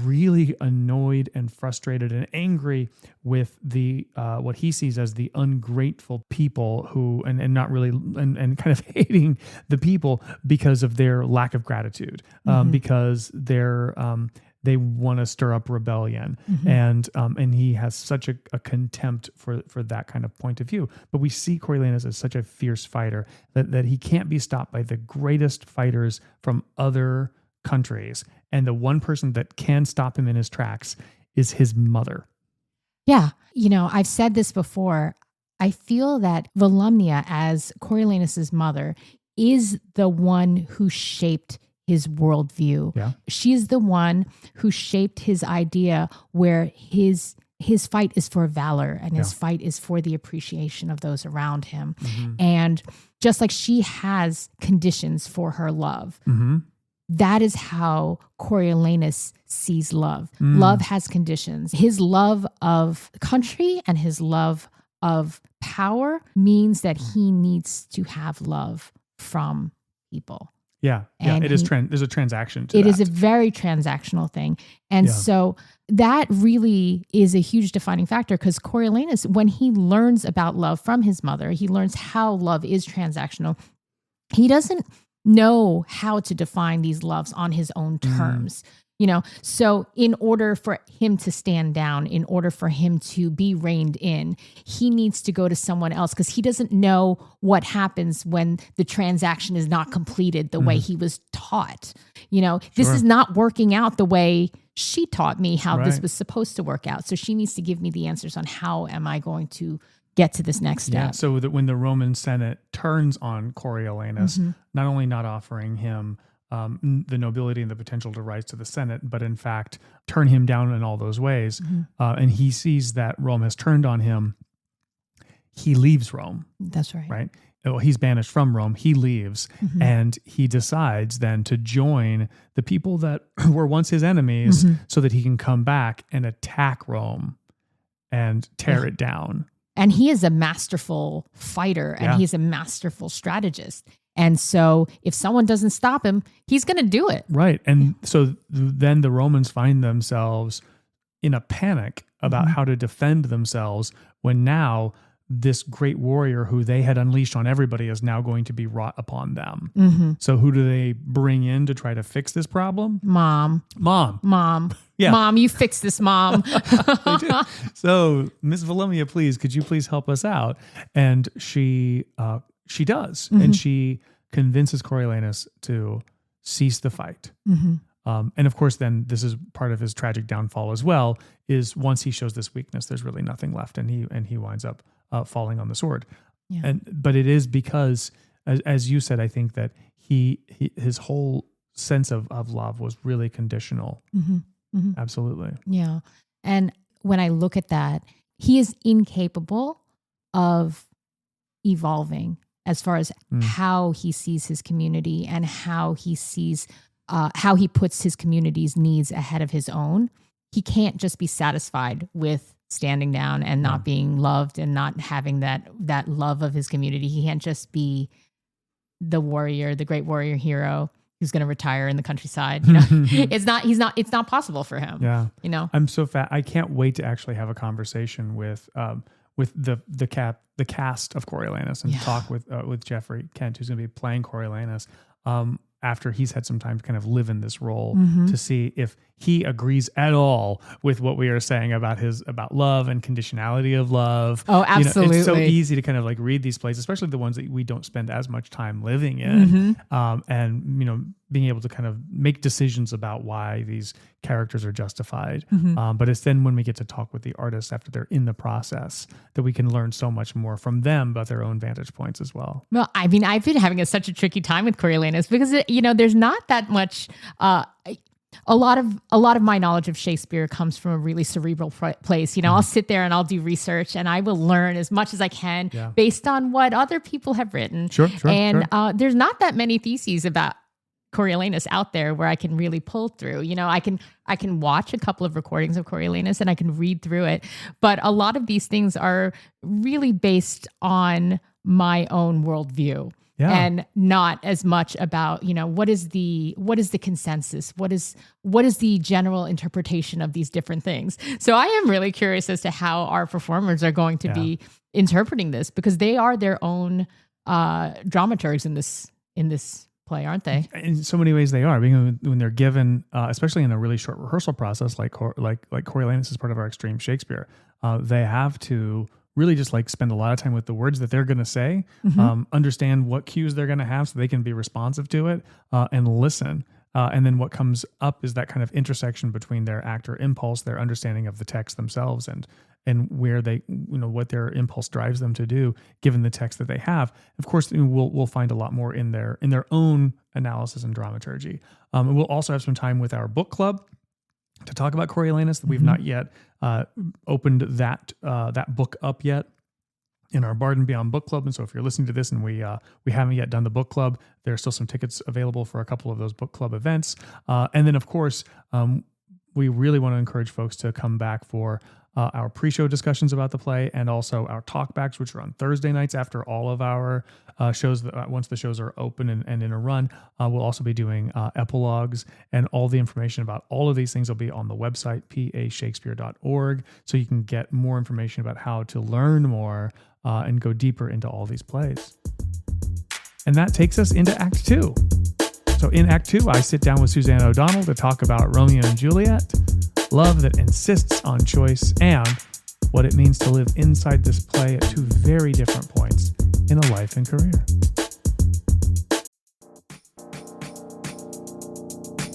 really annoyed and frustrated and angry with the what he sees as the ungrateful people who and not really and kind of hating the people because of their lack of gratitude, because they want to stir up rebellion, and he has such a contempt for that kind of point of view. But we see Coriolanus as such a fierce fighter that he can't be stopped by the greatest fighters from other countries. And the one person that can stop him in his tracks is his mother. Yeah. You know, I've said this before. I feel that Volumnia, as Coriolanus' mother, is the one who shaped his worldview. Yeah. She's the one who shaped his idea where his his fight is for valor, and his fight is for the appreciation of those around him. And just like she has conditions for her love, that is how Coriolanus sees love. Love has conditions. His love of country and his love of power means that he needs to have love from people. Yeah. And it is. There's a transaction to it. It is a very transactional thing. And so that really is a huge defining factor, because Coriolanus, when he learns about love from his mother, he learns how love is transactional. He doesn't know how to define these loves on his own terms. So in order for him to stand down, in order for him to be reined in, he needs to go to someone else, because he doesn't know what happens when the transaction is not completed the way he was taught. This is not working out the way she taught me how this was supposed to work out. So she needs to give me the answers on how am I going to get to this next step. Yeah, so that when the Roman Senate turns on Coriolanus, not only not offering him the nobility and the potential to rise to the Senate, but in fact turn him down in all those ways. And he sees that Rome has turned on him. He leaves Rome. That's right. Right? Well, he's banished from Rome. He leaves, and he decides then to join the people that were once his enemies so that he can come back and attack Rome and tear it down. And he is a masterful fighter, and he's a masterful strategist. And so if someone doesn't stop him, he's going to do it. Right. And so then the Romans find themselves in a panic about how to defend themselves, when now this great warrior who they had unleashed on everybody is now going to be wrought upon them. So who do they bring in to try to fix this problem? Mom. Yeah. Mom, you fix this, Mom. So, Miss Volumnia, please, could you please help us out? And she does. And she convinces Coriolanus to cease the fight. And of course, then this is part of his tragic downfall as well, is once he shows this weakness, there's really nothing left. And he winds up falling on the sword. But it is because, as you said, I think that his whole sense of love was really conditional. Absolutely. Yeah. And when I look at that, he is incapable of evolving as far as how he sees his community and how he sees, how he puts his community's needs ahead of his own. He can't just be satisfied with standing down and not being loved and not having that love of his community. He can't just be the warrior, the great warrior hero who's going to retire in the countryside. It's not possible for him. Yeah. I'm so fat. I can't wait to actually have a conversation with the cast of Coriolanus and talk with Jeffrey Kent, who's going to be playing Coriolanus, after he's had some time to kind of live in this role, to see if he agrees at all with what we are saying about love and conditionality of love. Oh, absolutely. It's so easy to kind of like read these plays, especially the ones that we don't spend as much time living in, and being able to kind of make decisions about why these characters are justified. But it's then when we get to talk with the artists after they're in the process that we can learn so much more from them about their own vantage points as well. Well, I mean, I've been having such a tricky time with Coriolanus because there's not that much. A lot of my knowledge of Shakespeare comes from a really cerebral place. I'll sit there and I'll do research and I will learn as much as I can based on what other people have written. Sure. There's not that many theses about Coriolanus out there where I can really pull through. I can watch a couple of recordings of Coriolanus and I can read through it, but a lot of these things are really based on my own worldview. And not as much about, what is the consensus? What is the general interpretation of these different things? So I am really curious as to how our performers are going to be interpreting this, because they are their own dramaturgs in this play, aren't they? In so many ways they are. When they're given, especially in a really short rehearsal process, like Coriolanus is part of our Extreme Shakespeare, they have to really just like spend a lot of time with the words that they're going to say, understand what cues they're going to have so they can be responsive to it, and listen. And then what comes up is that kind of intersection between their actor impulse, their understanding of the text themselves, and where they, what their impulse drives them to do, given the text that they have. Of course, we'll find a lot more in their own analysis and dramaturgy. And we'll also have some time with our book club, to talk about Coriolanus. We've not yet opened that book up yet in our Bard and Beyond book club. And so if you're listening to this and we haven't yet done the book club, there are still some tickets available for a couple of those book club events. And then, of course, we really want to encourage folks to come back for our pre-show discussions about the play, and also our talkbacks, which are on Thursday nights after all of our shows. Once the shows are open and in a run, we'll also be doing epilogues, and all the information about all of these things will be on the website, pashakespeare.org, so you can get more information about how to learn more and go deeper into all these plays. And that takes us into Act 2. So in Act 2, I sit down with Suzanne O'Donnell to talk about Romeo and Juliet, love that insists on choice, and what it means to live inside this play at two very different points in a life and career.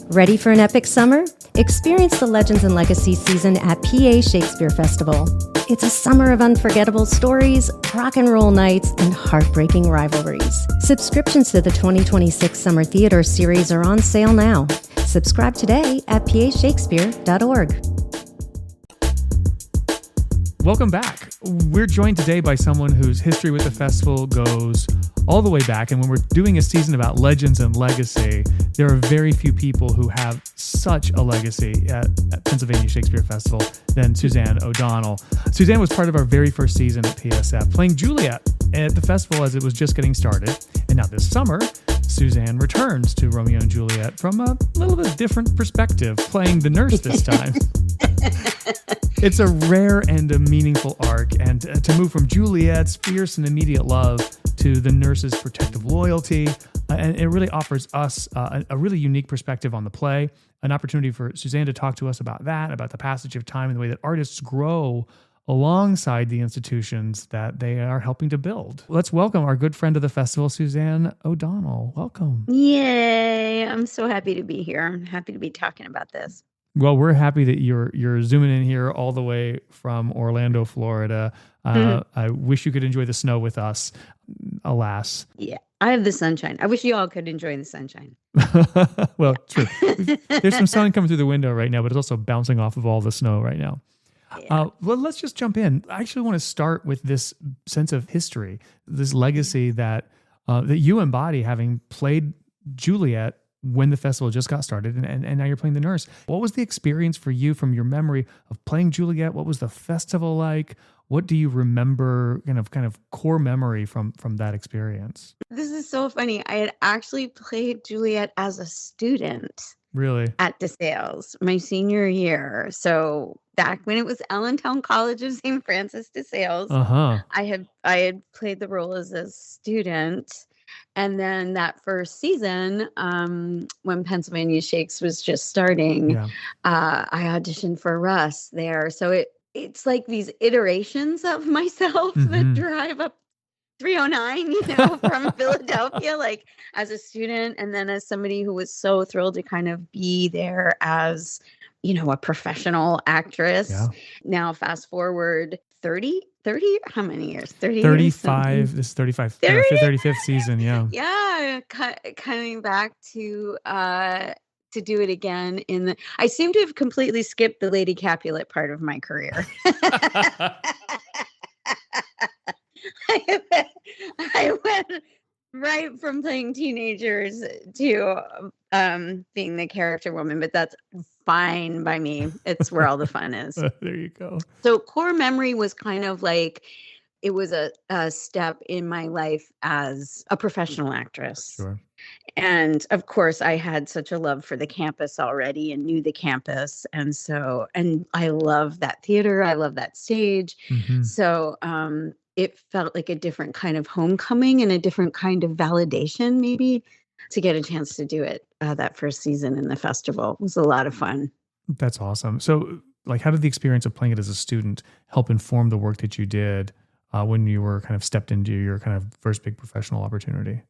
Ready for an epic summer? Experience the Legends and Legacy season at PA Shakespeare Festival. It's a summer of unforgettable stories, rock and roll nights, and heartbreaking rivalries. Subscriptions to the 2026 Summer Theater Series are on sale now. Subscribe today at pashakespeare.org. Welcome back. We're joined today by someone whose history with the festival goes all the way back. And when we're doing a season about legends and legacy, there are very few people who have such a legacy at Pennsylvania Shakespeare Festival than Suzanne O'Donnell. Suzanne was part of our very first season at PSF, playing Juliet at the festival as it was just getting started. And now this summer, Suzanne returns to Romeo and Juliet from a little bit different perspective, playing the nurse this time. It's a rare and a meaningful arc, and to move from Juliet's fierce and immediate love to the nurse's protective loyalty, and it really offers us a really unique perspective on the play, an opportunity for Suzanne to talk to us about that, about the passage of time and the way that artists grow alongside the institutions that they are helping to build. Let's welcome our good friend of the festival, Suzanne O'Donnell. Welcome. Yay. I'm so happy to be here. I'm happy to be talking about this. Well, we're happy that you're zooming in here all the way from Orlando, Florida. I wish you could enjoy the snow with us. Alas. Yeah, I have the sunshine. I wish you all could enjoy the sunshine. Well, true. There's some sun coming through the window right now, but it's also bouncing off of all the snow right now. Yeah. Well, let's just jump in. I actually want to start with this sense of history, this legacy that you embody, having played Juliet when the festival just got started, and now you're playing the nurse. What was the experience for you from your memory of playing Juliet? What was the festival like? What do you remember, kind of core memory from that experience? This is so funny. I had actually played Juliet as a student. Really? At DeSales, my senior year. So back when it was Allentown College of St. Francis DeSales, I had played the role as a student. And then that first season, when Pennsylvania Shakes was just starting, I auditioned for Russ there. So it's like these iterations of myself that drive up 309, from Philadelphia, like as a student, and then as somebody who was so thrilled to kind of be there as, a professional actress. Yeah. Now, fast forward 30, how many years? 35, years? This is 35th season, yeah. Yeah, coming back to do it again I seem to have completely skipped the Lady Capulet part of my career. I went right from playing teenagers to being the character woman, but that's fine by me. It's where all the fun is. There you go. So core memory was kind of like, it was a step in my life as a professional actress. Sure. And of course, I had such a love for the campus already and knew the campus. And I love that theater. I love that stage. Mm-hmm. So it felt like a different kind of homecoming and a different kind of validation, maybe, to get a chance to do it that first season in the festival. It was a lot of fun. That's awesome. So, how did the experience of playing it as a student help inform the work that you did when you were kind of stepped into your kind of first big professional opportunity?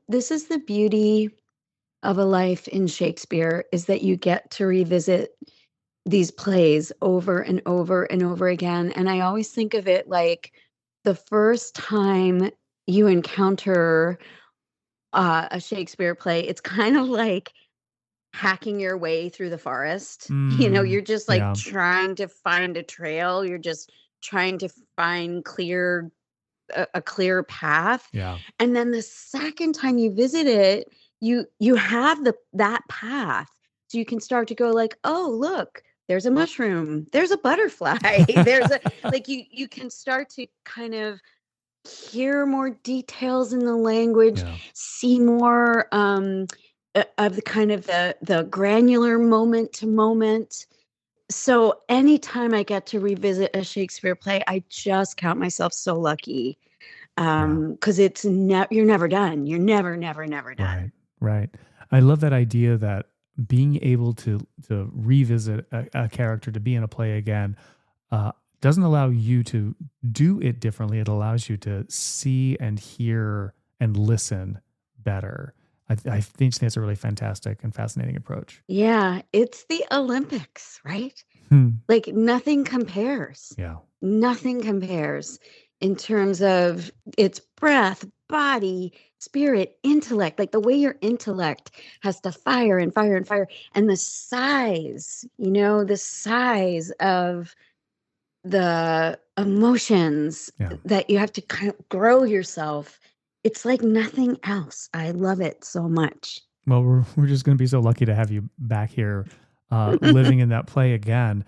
This is the beauty of a life in Shakespeare, is that you get to revisit these plays over and over and over again. And I always think of it like the first time you encounter a Shakespeare play, it's kind of like hacking your way through the forest. You're just like Yeah. trying to find a trail. You're just trying to find a clear path. Yeah. And then the second time you visit it, you have that path. So you can start to go like, oh, look, there's a mushroom, there's a butterfly, there's a like you can start to kind of hear more details in the language, Yeah. see more of the kind of the granular moment to moment. So anytime I get to revisit a Shakespeare play, I just count myself so lucky. Because you're never done. You're never done. Right. Right. I love that idea that being able to revisit a character, to be in a play again, doesn't allow you to do it differently. It allows you to see and hear and listen better. I think that's a really fantastic and fascinating approach. Yeah, it's the Olympics, right? Hmm. Like nothing compares. Yeah. Nothing compares in terms of its breath, body, spirit, intellect, like the way your intellect has to fire and fire and fire. And the size of the emotions Yeah. that you have to kind of grow yourself. It's like nothing else. I love it so much. Well, we're just going to be so lucky to have you back here, living in that play again,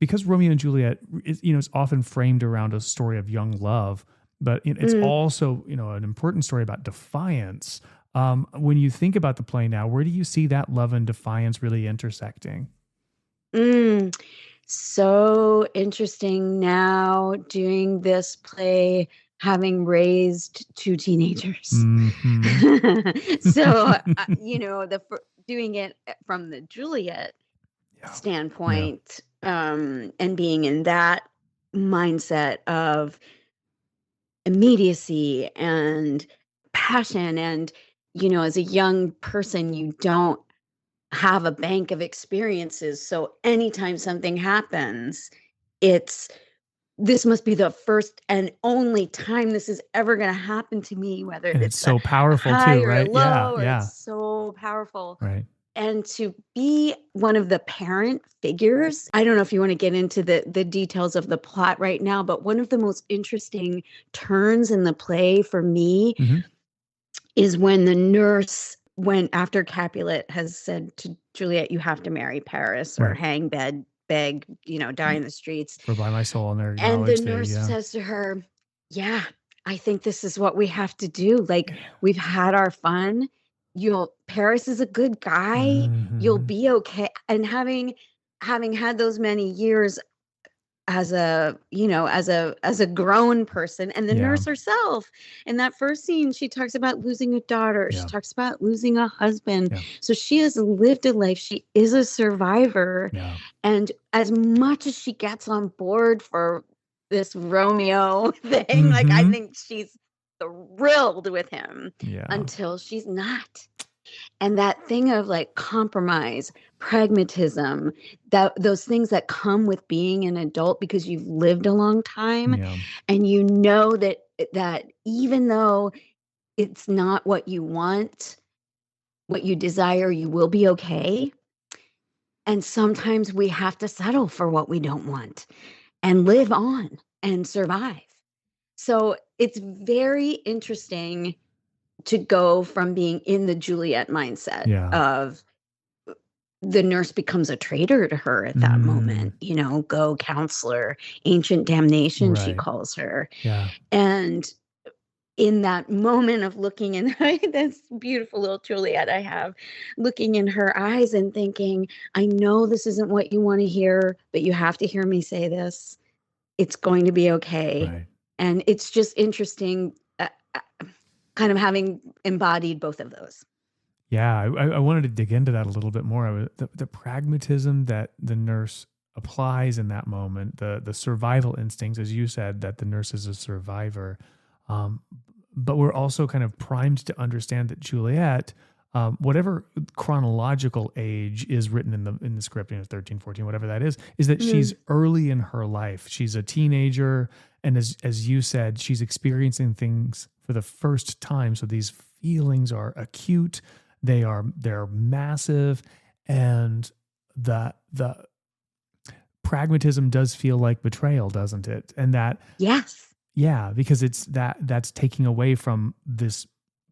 because Romeo and Juliet is often framed around a story of young love, but it's also an important story about defiance. When you think about the play now, where do you see that love and defiance really intersecting? So interesting now doing this play, having raised two teenagers. Mm-hmm. So, doing it from the Juliet standpoint, and being in that mindset of immediacy and passion. And, as a young person, you don't have a bank of experiences. So anytime something happens, this must be the first and only time this is ever going to happen to me, whether it's it's so powerful high too, or right? low, Yeah. it's so powerful. Right. And to be one of the parent figures, I don't know if you want to get into the details of the plot right now, but one of the most interesting turns in the play for me is when the nurse, after Capulet has said to Juliet, you have to marry Paris or hang, beg, die in the streets. For by my soul, and the nurse says to her, yeah, I think this is what we have to do. Like, we've had our fun. Paris is a good guy. You'll be okay. And having had those many years as a grown person, and the nurse herself in that first scene, she talks about losing a daughter. She talks about losing a husband. So she has lived a life. She is a survivor. And as much as she gets on board for this Romeo thing, like, I think she's thrilled with him until she's not. And that thing of like compromise, pragmatism, those things that come with being an adult because you've lived a long time, and that even though it's not what you want, what you desire, you will be okay. And sometimes we have to settle for what we don't want and live on and survive. So it's very interesting to go from being in the Juliet mindset of the nurse becomes a traitor to her at that moment, go counselor, ancient damnation, she calls her. And in that moment of looking in this beautiful little Juliet I have, looking in her eyes and thinking, I know this isn't what you want to hear, but you have to hear me say this. It's going to be okay. And it's just interesting, kind of having embodied both of those. Yeah, I wanted to dig into that a little bit more. The pragmatism that the nurse applies in that moment, the survival instincts, as you said, that the nurse is a survivor. But we're also kind of primed to understand that Juliet, whatever chronological age is written in the script, 13, 14, whatever that is that she's early in her life. She's a teenager, and as you said, she's experiencing things for the first time. So these feelings are acute. they're massive, and the pragmatism does feel like betrayal, doesn't it? And that, Yes. yeah, because it's that's taking away from this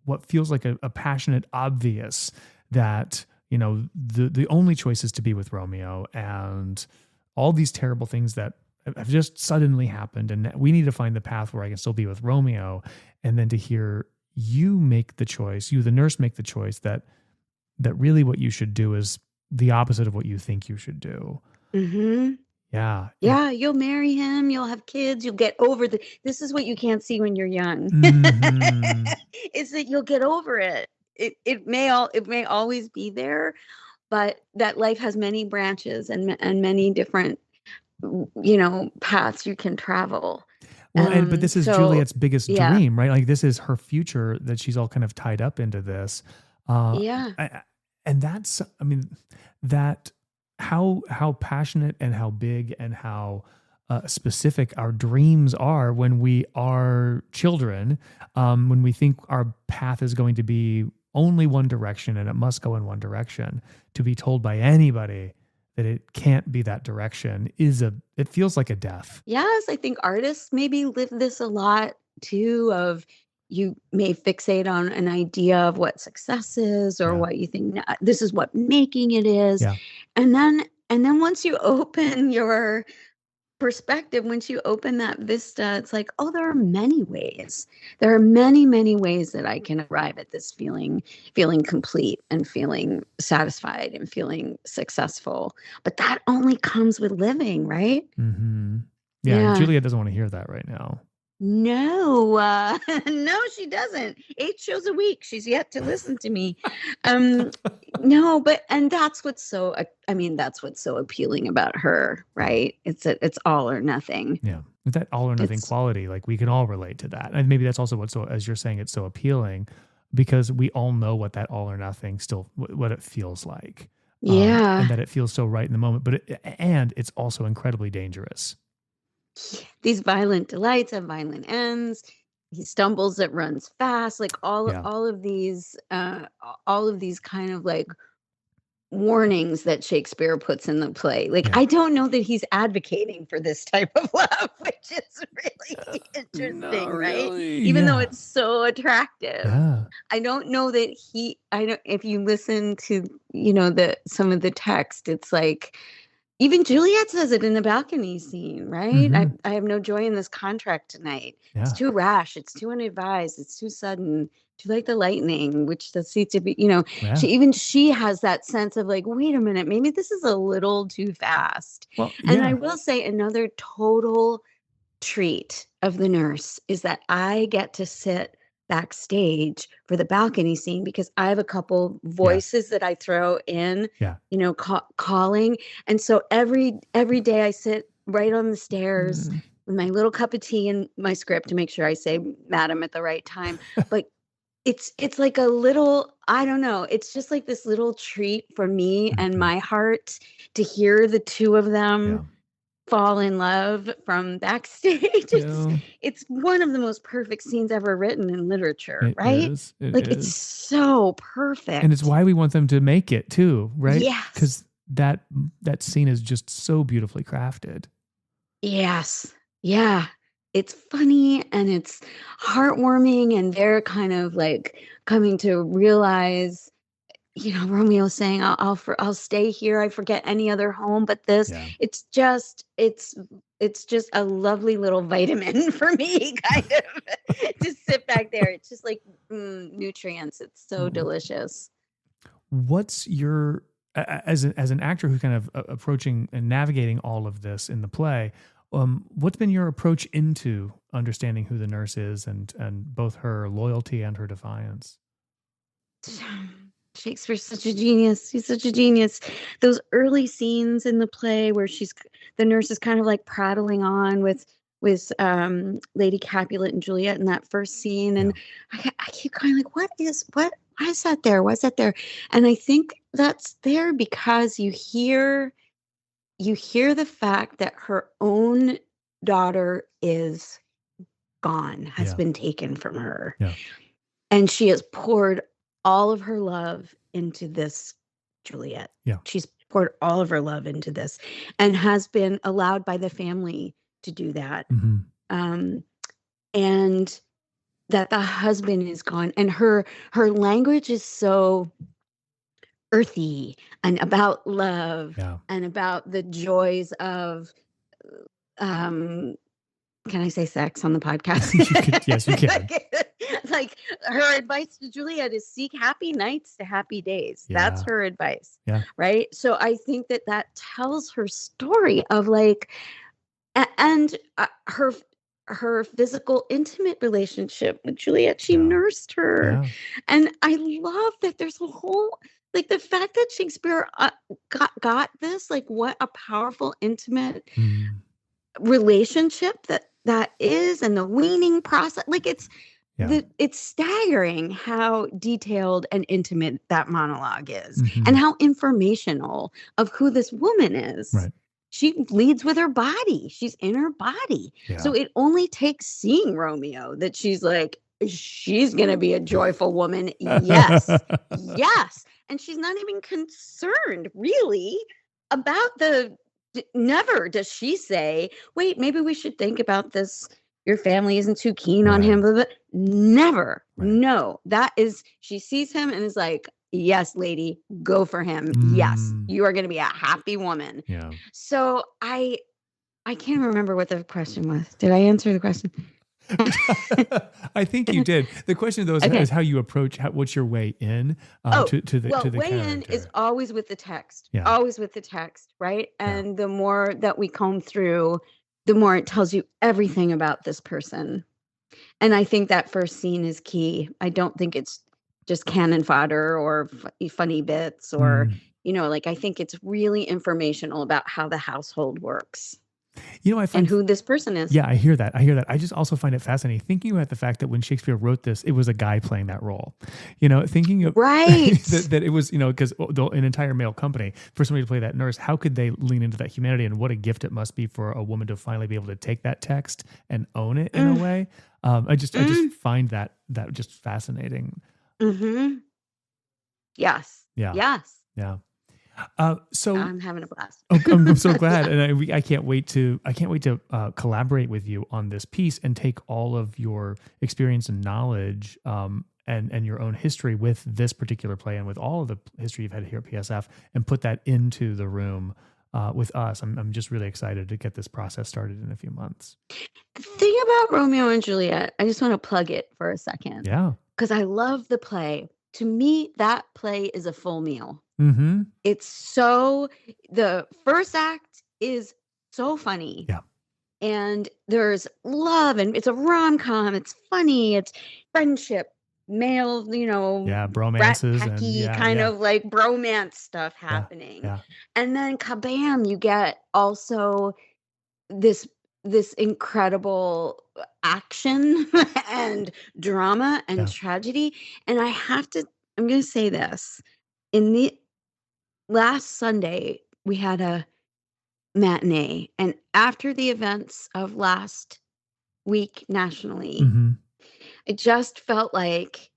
what feels like a passionate obvious that, you know, the only choice is to be with Romeo, and all these terrible things that have just suddenly happened, and we need to find the path where I can still be with Romeo. And then to hear you make the choice, you the nurse make the choice that really what you should do is the opposite of what you think you should do. Mm-hmm. Yeah. Yeah, you'll marry him, you'll have kids, you'll get over this is what you can't see when you're young. Mm-hmm. Is that you'll get over it. It may always be there, but that life has many branches and many different, you know, paths you can travel. Well, but this is Juliet's biggest yeah. dream, right? Like this is her future that she's all kind of tied up into this. And that's, I mean, that how passionate and how big and how specific our dreams are when we are children, when we think our path is going to be only one direction and it must go in one direction, to be told by anybody that it can't be that direction it feels like a death. Yes, I think artists maybe live this a lot too, of you may fixate on an idea of what success is or what you think this is what making it is. Yeah. And then once you open your perspective, once you open that vista, it's like, oh, there are many ways. There are many, many ways that I can arrive at this feeling complete and feeling satisfied and feeling successful. But that only comes with living, right? Mm-hmm. Yeah. And Juliet doesn't want to hear that right now. No, no, she doesn't. 8 shows a week. She's yet to listen to me. No, but, and that's what's so, that's what's so appealing about her, right? It's all or nothing. Yeah. That all or nothing quality, like we can all relate to that. And maybe that's also what's so, as you're saying, it's so appealing because we all know what that all or nothing still, what it feels like. Yeah. And that it feels so right in the moment, and it's also incredibly dangerous. These violent delights have violent ends. He stumbles, it runs fast. Like all of these kind of like warnings that Shakespeare puts in the play. Like I don't know that he's advocating for this type of love, which is really interesting, right? Really. Even though it's so attractive. Yeah. I don't know that if you listen to, some of the text, it's like, even Juliet says it in the balcony scene, right? Mm-hmm. I have no joy in this contract tonight. Yeah. It's too rash. It's too unadvised. It's too sudden. Too like the lightning, which does seem to be, she has that sense of like, wait a minute, maybe this is a little too fast. Well, and I will say another total treat of the nurse is that I get to sit backstage for the balcony scene because I have a couple voices that I throw in, calling. And so every day I sit right on the stairs with my little cup of tea and my script to make sure I say madam at the right time. But it's like a little, I don't know, it's just like this little treat for me and my heart to hear the two of them fall in love from backstage. It's one of the most perfect scenes ever written in literature, right? It's so perfect. And it's why we want them to make it too, right? Yes. Because that scene is just so beautifully crafted. Yes. Yeah. It's funny and it's heartwarming, and they're kind of like coming to realize, Romeo saying, I'll stay here. I forget any other home but this. Yeah. It's just a lovely little vitamin for me, kind of to sit back there. It's just like nutrients. It's so delicious. What's your, as an actor who's kind of approaching and navigating all of this in the play, what's been your approach into understanding who the nurse is and both her loyalty and her defiance? Shakespeare's such a genius. He's such a genius. Those early scenes in the play where the nurse is kind of like prattling on with Lady Capulet and Juliet in that first scene. And I keep going like, why is that there? Why is that there? And I think that's there because you hear the fact that her own daughter is gone, has been taken from her. Yeah. And she has poured all of her love into this Juliet. Yeah. She's poured all of her love into this and has been allowed by the family to do that. And that the husband is gone, and her language is so earthy and about love and about the joys of can I say sex on the podcast? Yes, you can. Like her advice to Juliet is seek happy nights to happy days. Yeah. That's her advice. Yeah. Right. So I think that tells her story of like, and her physical intimate relationship with Juliet. She nursed her. And I love that there's a whole, like the fact that Shakespeare got this, like what a powerful intimate relationship that is, and the weaning process, like it's staggering how detailed and intimate that monologue is, and how informational of who this woman is. Right. She leads with her body. She's in her body. So it only takes seeing Romeo that she's like, she's going to be a joyful woman. Yes. Yes. And she's not even concerned really about never does she say, wait, maybe we should think about this. Your family isn't too keen on him. Blah, blah. Never. Right. No, that is, she sees him and is like, yes, lady, go for him. Yes, you are going to be a happy woman. Yeah. So I can't remember what the question was. Did I answer the question? I think you did. The question though is how you approach, what's your way in to the way character. in is always with the text. Yeah. Always with the text, right? And the more that we comb through, the more it tells you everything about this person. And I think that first scene is key. I don't think it's just cannon fodder or funny bits or, like I think it's really informational about how the household works. I find, and who this person is. Yeah, I hear that. I just also find it fascinating thinking about the fact that when Shakespeare wrote this, it was a guy playing that role. Thinking of that it was, because an entire male company, for somebody to play that nurse, how could they lean into that humanity? And what a gift it must be for a woman to finally be able to take that text and own it in a way. I just find that just fascinating. Yes. Yeah. Yes. Yeah. So I'm having a blast. I'm so glad, and I can't wait to collaborate with you on this piece and take all of your experience and knowledge and your own history with this particular play and with all of the history you've had here at PSF and put that into the room with us. I'm just really excited to get this process started in a few months. The thing about Romeo and Juliet, I just want to plug it for a second. Yeah, because I love the play. To me, that play is a full meal. It's the first act is so funny. Yeah. And there's love, and it's a rom-com. It's funny. It's friendship, male, bromances and kind of like bromance stuff happening. Yeah. And then kabam, you get also this incredible action and drama and tragedy. And I'm going to say this. In the last Sunday, we had a matinee, and after the events of last week nationally, it just felt like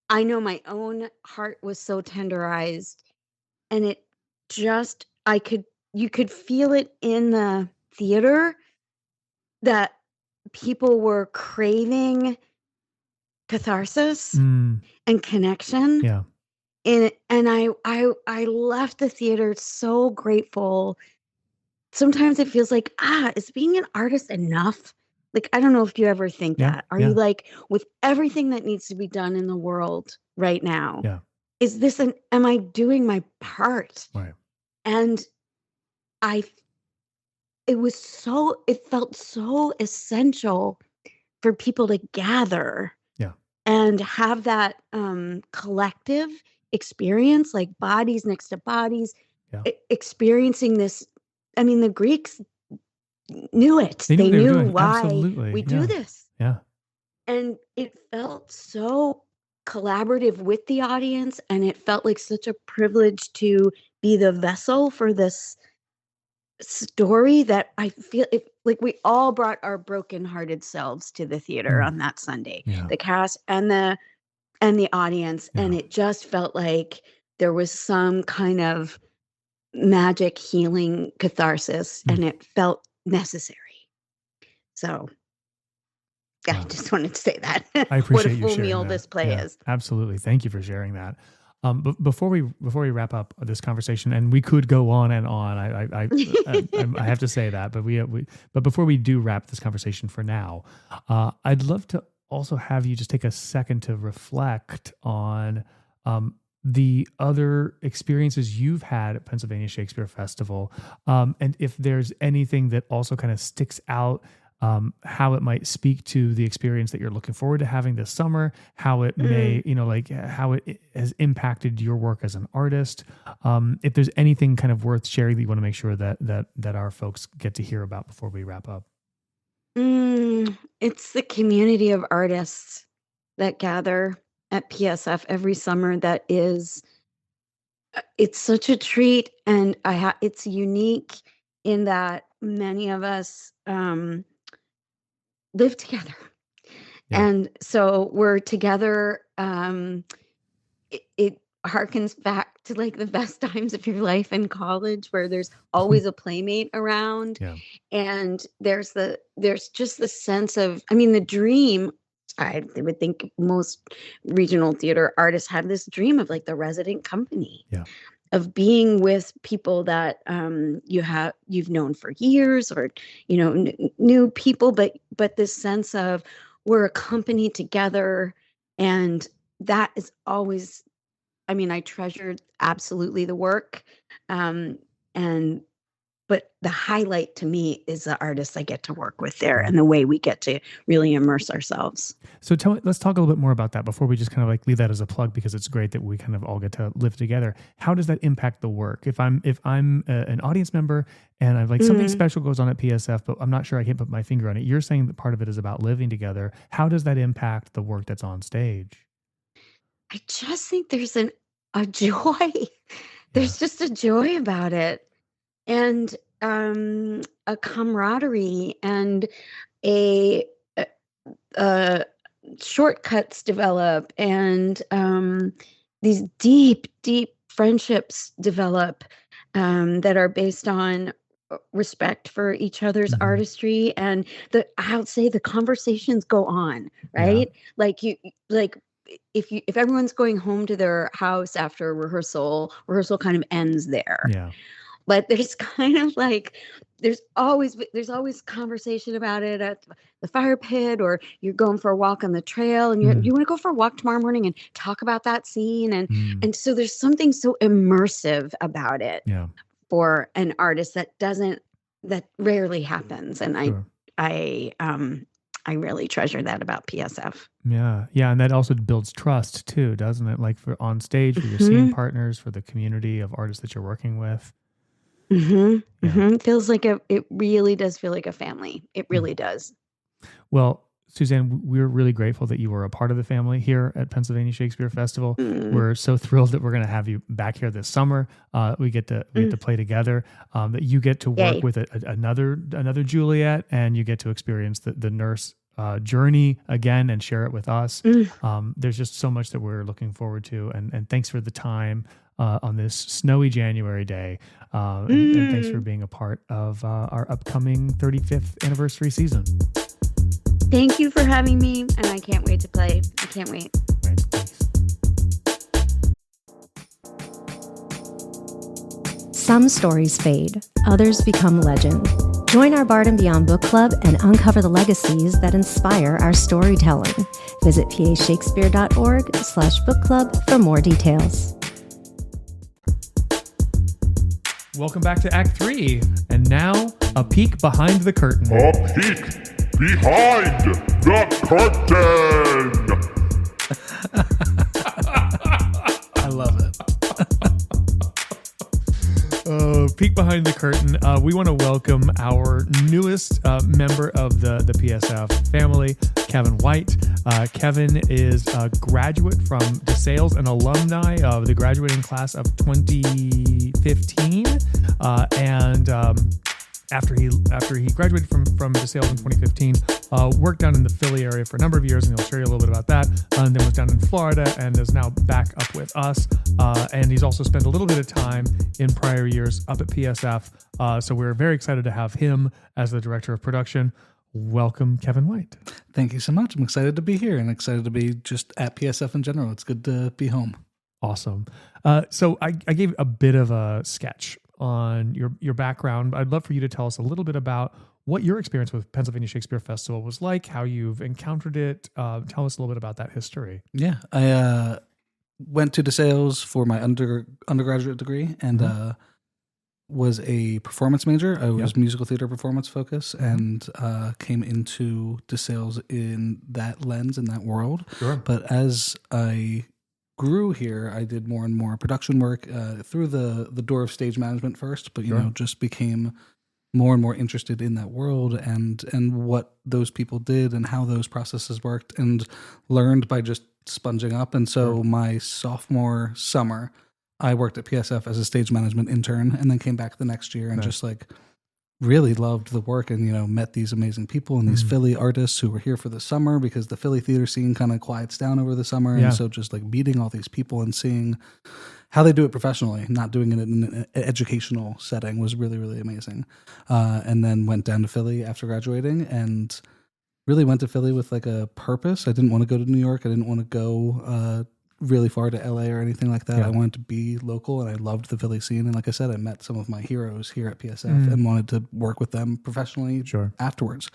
I know my own heart was so tenderized, and it just you could feel it in the theater that people were craving catharsis and connection. Yeah. And I left the theater so grateful. Sometimes it feels like, is being an artist enough? Like, I don't know if you ever think that. Are you like, with everything that needs to be done in the world right now, am I doing my part? Right. And it felt so essential for people to gather and have that collective experience, like bodies next to bodies, experiencing this. I mean, the Greeks knew it. They knew why we do this. Yeah. And it felt so collaborative with the audience, and it felt like such a privilege to be the vessel for this story that I feel like we all brought our broken-hearted selves to the theater on that Sunday. The cast and the and the audience. And it just felt like there was some kind of magic healing catharsis, and it felt necessary. So I just wanted to say that. I appreciate you what a full sharing meal that. this play is. Absolutely. Thank you for sharing that. But before we wrap up this conversation, and we could go on and on, I have to say that, but before we do wrap this conversation for now, I'd love to also have you just take a second to reflect on the other experiences you've had at Pennsylvania Shakespeare Festival, and if there's anything that also kind of sticks out. How it might speak to the experience that you're looking forward to having this summer, how it may, how it has impacted your work as an artist. If there's anything kind of worth sharing that you want to make sure that our folks get to hear about before we wrap up. It's the community of artists that gather at PSF every summer. It's such a treat, and it's unique in that many of us live together. And so we're together. It harkens back to like the best times of your life in college, where there's always a playmate around. And there's just the sense of, the dream. I would think most regional theater artists have this dream of like the resident company. Of being with people that you've known for years, or new people, but this sense of we're a company together, and that is always. I treasured absolutely the work, but the highlight to me is the artists I get to work with there, and the way we get to really immerse ourselves. So let's talk a little bit more about that before we just kind of like leave that as a plug, because it's great that we kind of all get to live together. How does that impact the work? If I'm an audience member and I've like something special goes on at PSF, but I'm not sure I can't put my finger on it. You're saying that part of it is about living together. How does that impact the work that's on stage? I just think there's a joy. There's just a joy about it. And a camaraderie, and a shortcuts develop, and these deep friendships develop that are based on respect for each other's artistry, and I'll say the conversations go on, right? If everyone's going home to their house after rehearsal kind of ends there. But there's kind of like there's always conversation about it at the fire pit, or you're going for a walk on the trail, and you want to go for a walk tomorrow morning and talk about that scene, and so there's something so immersive about it for an artist that rarely happens, and I really treasure that about PSF. Yeah, and that also builds trust too, doesn't it? Like for on stage, for your scene partners, for the community of artists that you're working with. It feels like it really does feel like a family. It really does. Well, Suzanne, we're really grateful that you were a part of the family here at Pennsylvania Shakespeare Festival. We're so thrilled that we're going to have you back here this summer. We get to play together. That you get to work with another Juliet, and you get to experience the nurse journey again and share it with us. There's just so much that we're looking forward to, and thanks for the time on this snowy January day. And thanks for being a part of our upcoming 35th anniversary season. Thank you for having me, and I can't wait to play. I can't wait. Right, thanks. Some stories fade, others become legend. Join our Bard and Beyond book club and uncover the legacies that inspire our storytelling. Visit pashakespeare.org/book club for more details. Welcome back to Act 3, and now a peek behind the curtain. A peek behind the curtain. I love it. Peek behind the curtain. We want to welcome our newest member of the PSF family, Kevin White. Kevin is a graduate from DeSales, an alumni of the graduating class of 2015, and after he graduated from DeSales in 2015, worked down in the Philly area for a number of years, and he'll share you a little bit about that. And then was down in Florida and is now back up with us. And he's also spent a little bit of time in prior years up at PSF. So we're very excited to have him as the director of production. Welcome, Kevin White. Thank you so much. I'm excited to be here and excited to be just at PSF in general. It's good to be home. Awesome. So I gave a bit of a sketch on your background. I'd love for you to tell us a little bit about what your experience with Pennsylvania Shakespeare Festival was like, how you've encountered it. Tell us a little bit about that history. Yeah, I went to DeSales for my undergraduate degree and was a performance major. I was musical theater performance focus and came into DeSales in that lens, in that world. Sure. But as I grew here, I did more and more production work through the door of stage management first, but you know, just became more and more interested in that world and what those people did and how those processes worked, and learned by just sponging up. And so my sophomore summer, I worked at PSF as a stage management intern, and then came back the next year and just like really loved the work, and, you know, met these amazing people and these Philly artists who were here for the summer because the Philly theater scene kind of quiets down over the summer. And so just like meeting all these people and seeing how they do it professionally, not doing it in an educational setting, was really, really amazing. And then went down to Philly after graduating and really went to Philly with like a purpose. I didn't want to go to New York. I didn't want to go really far to LA or anything like that. I wanted to be local, and I loved the Philly scene. And like I said, I met some of my heroes here at PSF and wanted to work with them professionally afterwards.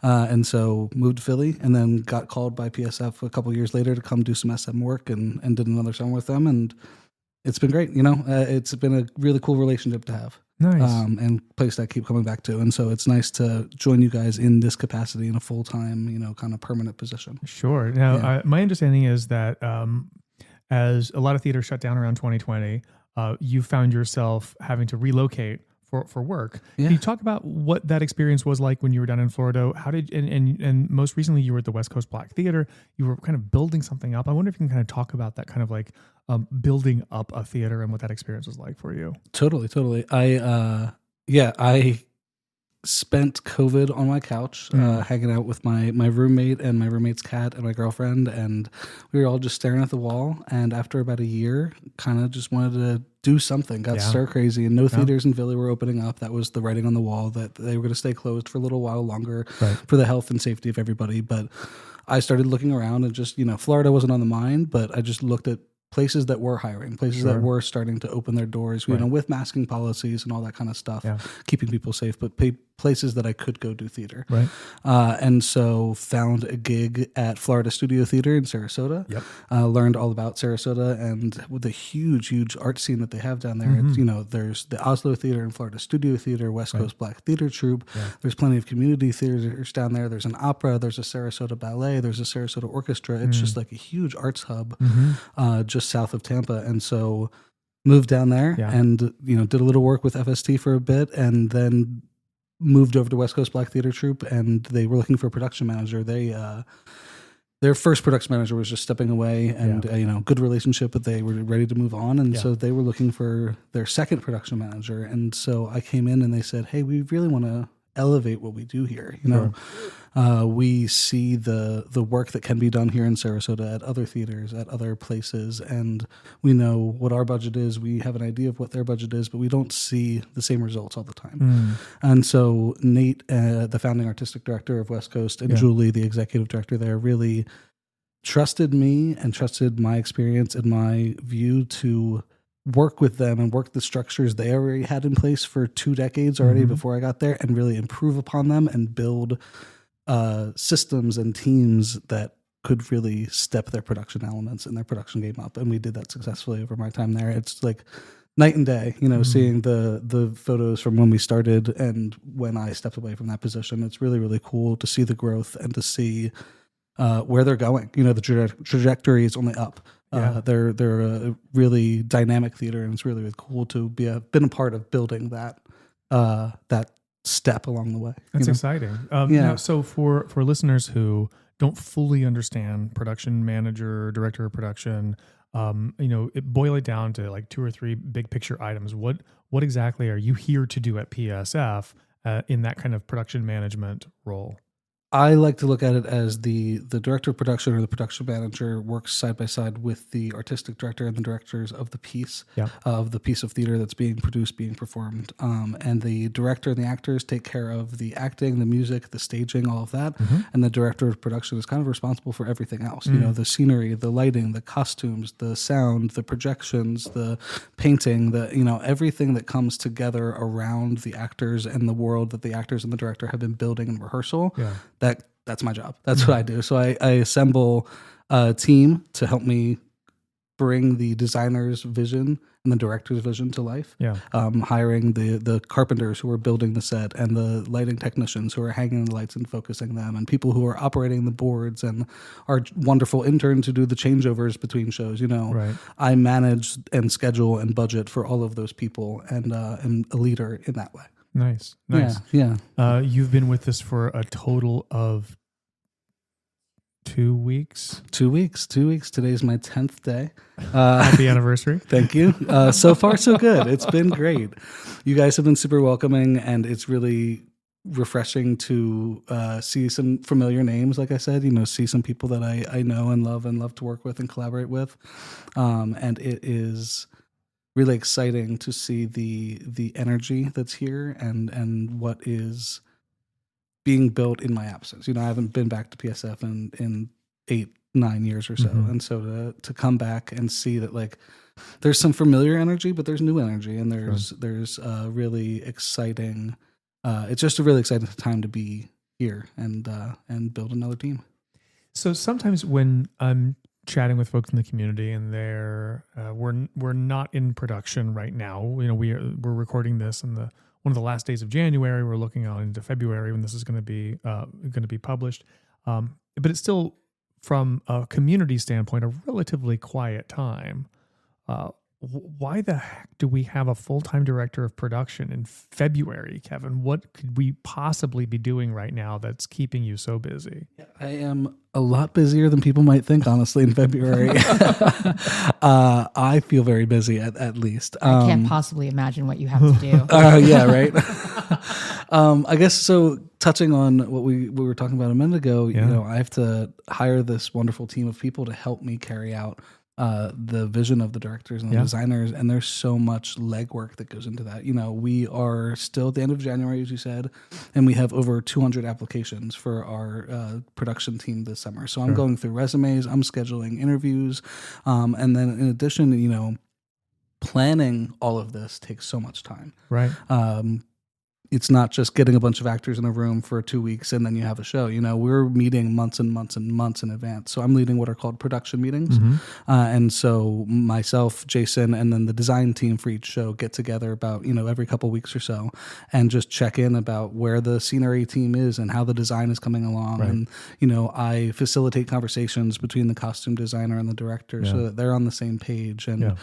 And so moved to Philly, and then got called by PSF a couple years later to come do some SM work, and did another summer with them. And it's been great. You know, it's been a really cool relationship to have. Nice. And place that I keep coming back to. And so it's nice to join you guys in this capacity in a full-time, you know, kind of permanent position. Sure. Now, my understanding is that as a lot of theaters shut down around 2020, you found yourself having to relocate for work. Yeah. Can you talk about what that experience was like when you were down in Florida? How did and most recently you were at the West Coast Black Theater. You were kind of building something up. I wonder if you can kind of talk about that kind of like building up a theater and what that experience was like for you. Totally. I spent COVID on my couch, hanging out with my roommate and my roommate's cat and my girlfriend, and we were all just staring at the wall. And after about a year, kind of just wanted to do something, got stir crazy, and no theaters in Philly were opening up. That was the writing on the wall, that they were going to stay closed for a little while longer for the health and safety of everybody. But I started looking around, and just, you know, Florida wasn't on the mind, but I just looked at places that were hiring, places that were starting to open their doors, you know, with masking policies and all that kind of stuff, keeping people safe, but places that I could go do theater. Right. And so found a gig at Florida Studio Theater in Sarasota. Learned all about Sarasota and with the huge art scene that they have down there. It's, you know, there's the Oslo Theater and Florida Studio Theater, West Coast Black Theater Troupe. There's plenty of community theaters down there. There's an opera. There's a Sarasota Ballet. There's a Sarasota Orchestra. It's just like a huge arts hub just south of Tampa. And so moved down there and, you know, did a little work with FST for a bit, and then moved over to West Coast Black Theater Troupe, and they were looking for a production manager. Their first production manager was just stepping away, and you know, good relationship, but they were ready to move on, and so they were looking for their second production manager. And so I came in, and they said, "Hey, we really want to elevate what we do here. You know, we see the work that can be done here in Sarasota at other theaters, at other places, and we know what our budget is. We have an idea of what their budget is, but we don't see the same results all the time." And so Nate, the founding artistic director of West Coast, and Julie, the executive director there, really trusted me and trusted my experience and my view to work with them and work the structures they already had in place for 2 decades already before I got there, and really improve upon them and build systems and teams that could really step their production elements and their production game up. And we did that successfully over my time there. It's like night and day, you know, seeing the photos from when we started and when I stepped away from that position. It's really, really cool to see the growth and to see where they're going. You know, the trajectory is only up. They're a really dynamic theater, and it's really, really cool to been a part of building that step along the way. That's exciting. Now, so for listeners who don't fully understand production manager, director of production, you know, boil it down to like 2 or 3 big picture items. What exactly are you here to do at PSF in that kind of production management role? I like to look at it as the director of production or the production manager works side by side with the artistic director and the directors of the piece, of the piece of theater that's being produced, being performed. And the director and the actors take care of the acting, the music, the staging, all of that. And the director of production is kind of responsible for everything else. You know, the scenery, the lighting, the costumes, the sound, the projections, the painting, everything that comes together around the actors and the world that the actors and the director have been building in rehearsal. That's my job. That's what I do. So I assemble a team to help me bring the designer's vision and the director's vision to life. Hiring the carpenters who are building the set and the lighting technicians who are hanging the lights and focusing them, and people who are operating the boards, and our wonderful interns who do the changeovers between shows. I manage and schedule and budget for all of those people, and am a leader in that way. Nice. Yeah. You've been with us for a total of 2 weeks. 2 weeks. Today's my 10th day. Happy anniversary. Thank you. So far, so good. It's been great. You guys have been super welcoming, and it's really refreshing to see some familiar names. Like I said, see some people that I know and love to work with and collaborate with. And it is really exciting to see the energy that's here and what is being built in my absence. I haven't been back to PSF in 8-9 years or so. And so to come back and see that, like, there's some familiar energy, but there's new energy, and there's really exciting, it's just a really exciting time to be here and build another team. So sometimes when I'm chatting with folks in the community, and we're not in production right now. We're recording this on one of the last days of January. We're looking out into February when this is going to be published. But it's still, from a community standpoint, a relatively quiet time. Why the heck do we have a full-time director of production in February, Kevin? What could we possibly be doing right now that's keeping you so busy? I am a lot busier than people might think, honestly, in February. I feel very busy, at least. I can't possibly imagine what you have to do. Yeah, right. I guess so. Touching on what we were talking about a minute ago, I have to hire this wonderful team of people to help me carry out the vision of the directors and the designers, and there's so much legwork that goes into that. We are still at the end of January, as you said, and we have over 200 applications for our production team this summer. So I'm going through resumes, I'm scheduling interviews, and then in addition, planning all of this takes so much time. Right. It's not just getting a bunch of actors in a room for 2 weeks and then you have a show. We're meeting months and months and months in advance. So I'm leading what are called production meetings. And so myself, Jason, and then the design team for each show get together about, every couple of weeks or so, and just check in about where the scenery team is and how the design is coming along. Right. And, I facilitate conversations between the costume designer and the director so that they're on the same page, and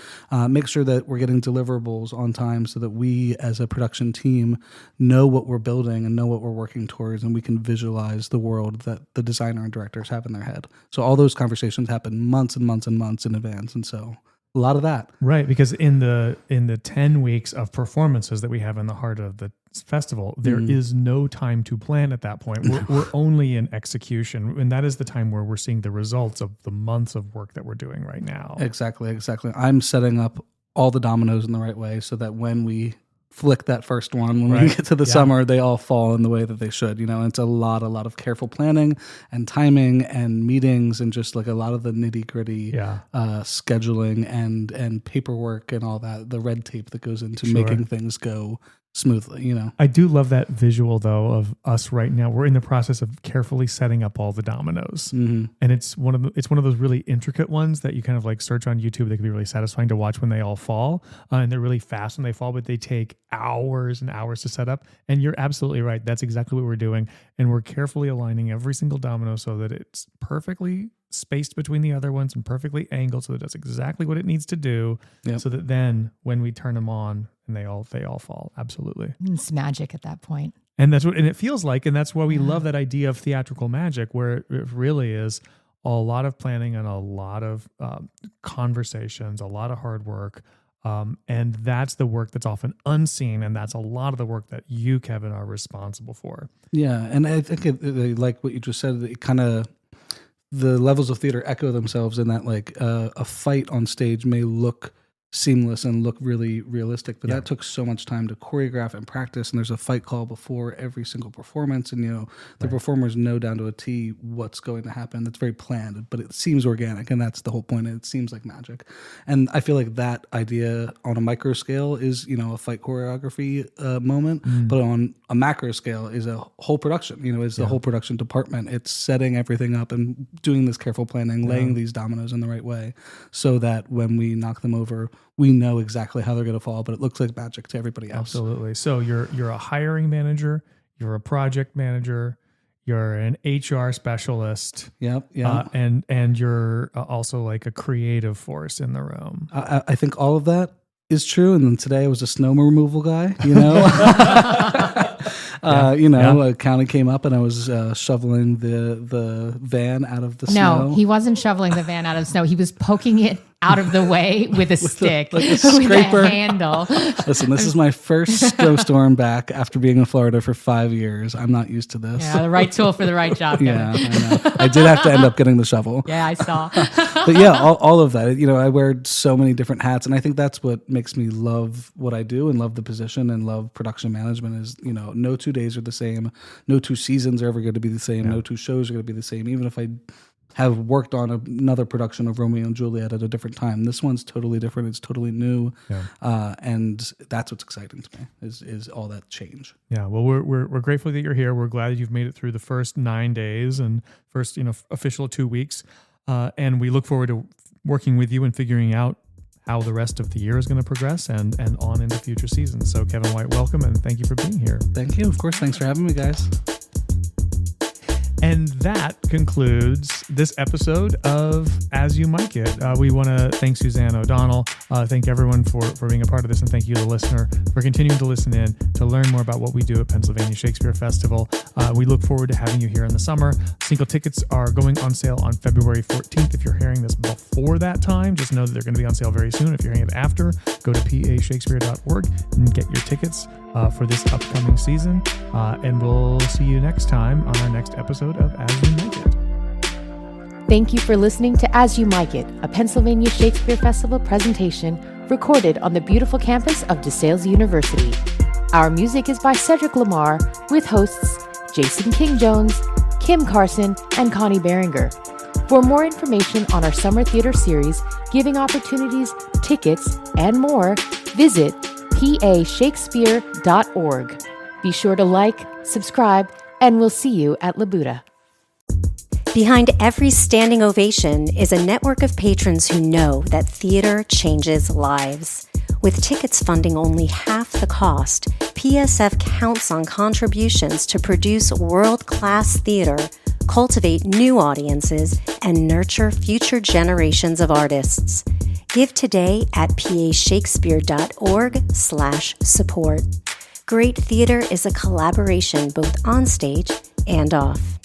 make sure that we're getting deliverables on time so that we as a production team know what we're building and know what we're working towards, and we can visualize the world that the designer and directors have in their head. So all those conversations happen months and months and months in advance, and so a lot of that. Right, because in the 10 weeks of performances that we have in the heart of the festival, there is no time to plan at that point. We're only in execution, and that is the time where we're seeing the results of the months of work that we're doing right now. Exactly. I'm setting up all the dominoes in the right way so that when we flick that first one, when we get to the summer, they all fall in the way that they should. It's a lot of careful planning and timing and meetings, and just like a lot of the nitty gritty scheduling and paperwork and all that, the red tape that goes into making things go smoothly. I do love that visual though of us right now. We're in the process of carefully setting up all the dominoes, and it's one of those really intricate ones that you kind of like search on YouTube. They can be really satisfying to watch when they all fall, and they're really fast when they fall, but they take hours and hours to set up. And you're absolutely right. That's exactly what we're doing, and we're carefully aligning every single domino so that it's perfectly spaced between the other ones and perfectly angled so that it does exactly what it needs to do, so that then when we turn them on and they all fall. Absolutely. It's magic at that point. And that's what it feels like, and that's why we love that idea of theatrical magic, where it really is a lot of planning and a lot of conversations, a lot of hard work, And that's the work that's often unseen, and that's a lot of the work that you, Kevin, are responsible for. Yeah, and I think like what you just said, it kind of, the levels of theater echo themselves in that, like, a fight on stage may look seamless and look really realistic, but that took so much time to choreograph and practice, and there's a fight call before every single performance, and the performers know down to a T what's going to happen. It's very planned, but it seems organic, and that's the whole point. It seems like magic, and I feel like that idea on a micro scale is a fight choreography moment, but on a macro scale is a whole production. Is the whole production department. It's setting everything up and doing this careful planning, laying these dominoes in the right way, so that when we knock them over, we know exactly how they're going to fall, but it looks like magic to everybody else. Absolutely. So you're a hiring manager, you're a project manager, you're an HR specialist. Yep. And you're also like a creative force in the room. I think all of that is true. And then today I was a snow removal guy. A county came up and I was shoveling the van out of the snow. No, he wasn't shoveling the van out of the snow. He was poking it out of the way with a stick, like a scraper. with a handle. Listen, this is my first snowstorm back after being in Florida for 5 years. I'm not used to this. Yeah, the right tool for the right job. Yeah, I know. I did have to end up getting the shovel. Yeah, I saw. But yeah, all of that. I wear so many different hats, and I think that's what makes me love what I do and love the position and love production management. Is no 2 days are the same, no 2 seasons are ever going to be the same, no 2 shows are going to be the same. Even if I have worked on another production of Romeo and Juliet at a different time, this one's totally different. It's totally new, and that's what's exciting to me is all that change. Yeah, well, we're grateful that you're here. We're glad that you've made it through the first 9 days and first official 2 weeks, and we look forward to working with you and figuring out how the rest of the year is going to progress and on into future seasons. So Kevin White, welcome, and thank you for being here. Thank you. Of course. Thanks for having me, guys. And that concludes this episode of As You Mic It. We want to thank Suzanne O'Donnell, thank everyone for being a part of this, and thank you, the listener, for continuing to listen in to learn more about what we do at Pennsylvania Shakespeare Festival. We look forward to having you here in the summer. Single tickets are going on sale on February 14th. If you're hearing this before that time, just know that they're going to be on sale very soon. If you're hearing it after, go to pashakespeare.org and get your tickets for this upcoming season. And we'll see you next time on our next episode of As You Mic It. Thank you for listening to As You Mic It, a Pennsylvania Shakespeare Festival presentation recorded on the beautiful campus of DeSales University. Our music is by Cedric Lamar, with hosts Jason King-Jones, Kim Carson, and Connie Behringer. For more information on our summer theater series, giving opportunities, tickets, and more, visit pashakespeare.org. Be sure to like, subscribe, and we'll see you at Labuda. Behind every standing ovation is a network of patrons who know that theater changes lives. With tickets funding only half the cost, PSF counts on contributions to produce world-class theater, cultivate new audiences, and nurture future generations of artists. Give today at pashakespeare.org/support. Great theater is a collaboration both on stage and off.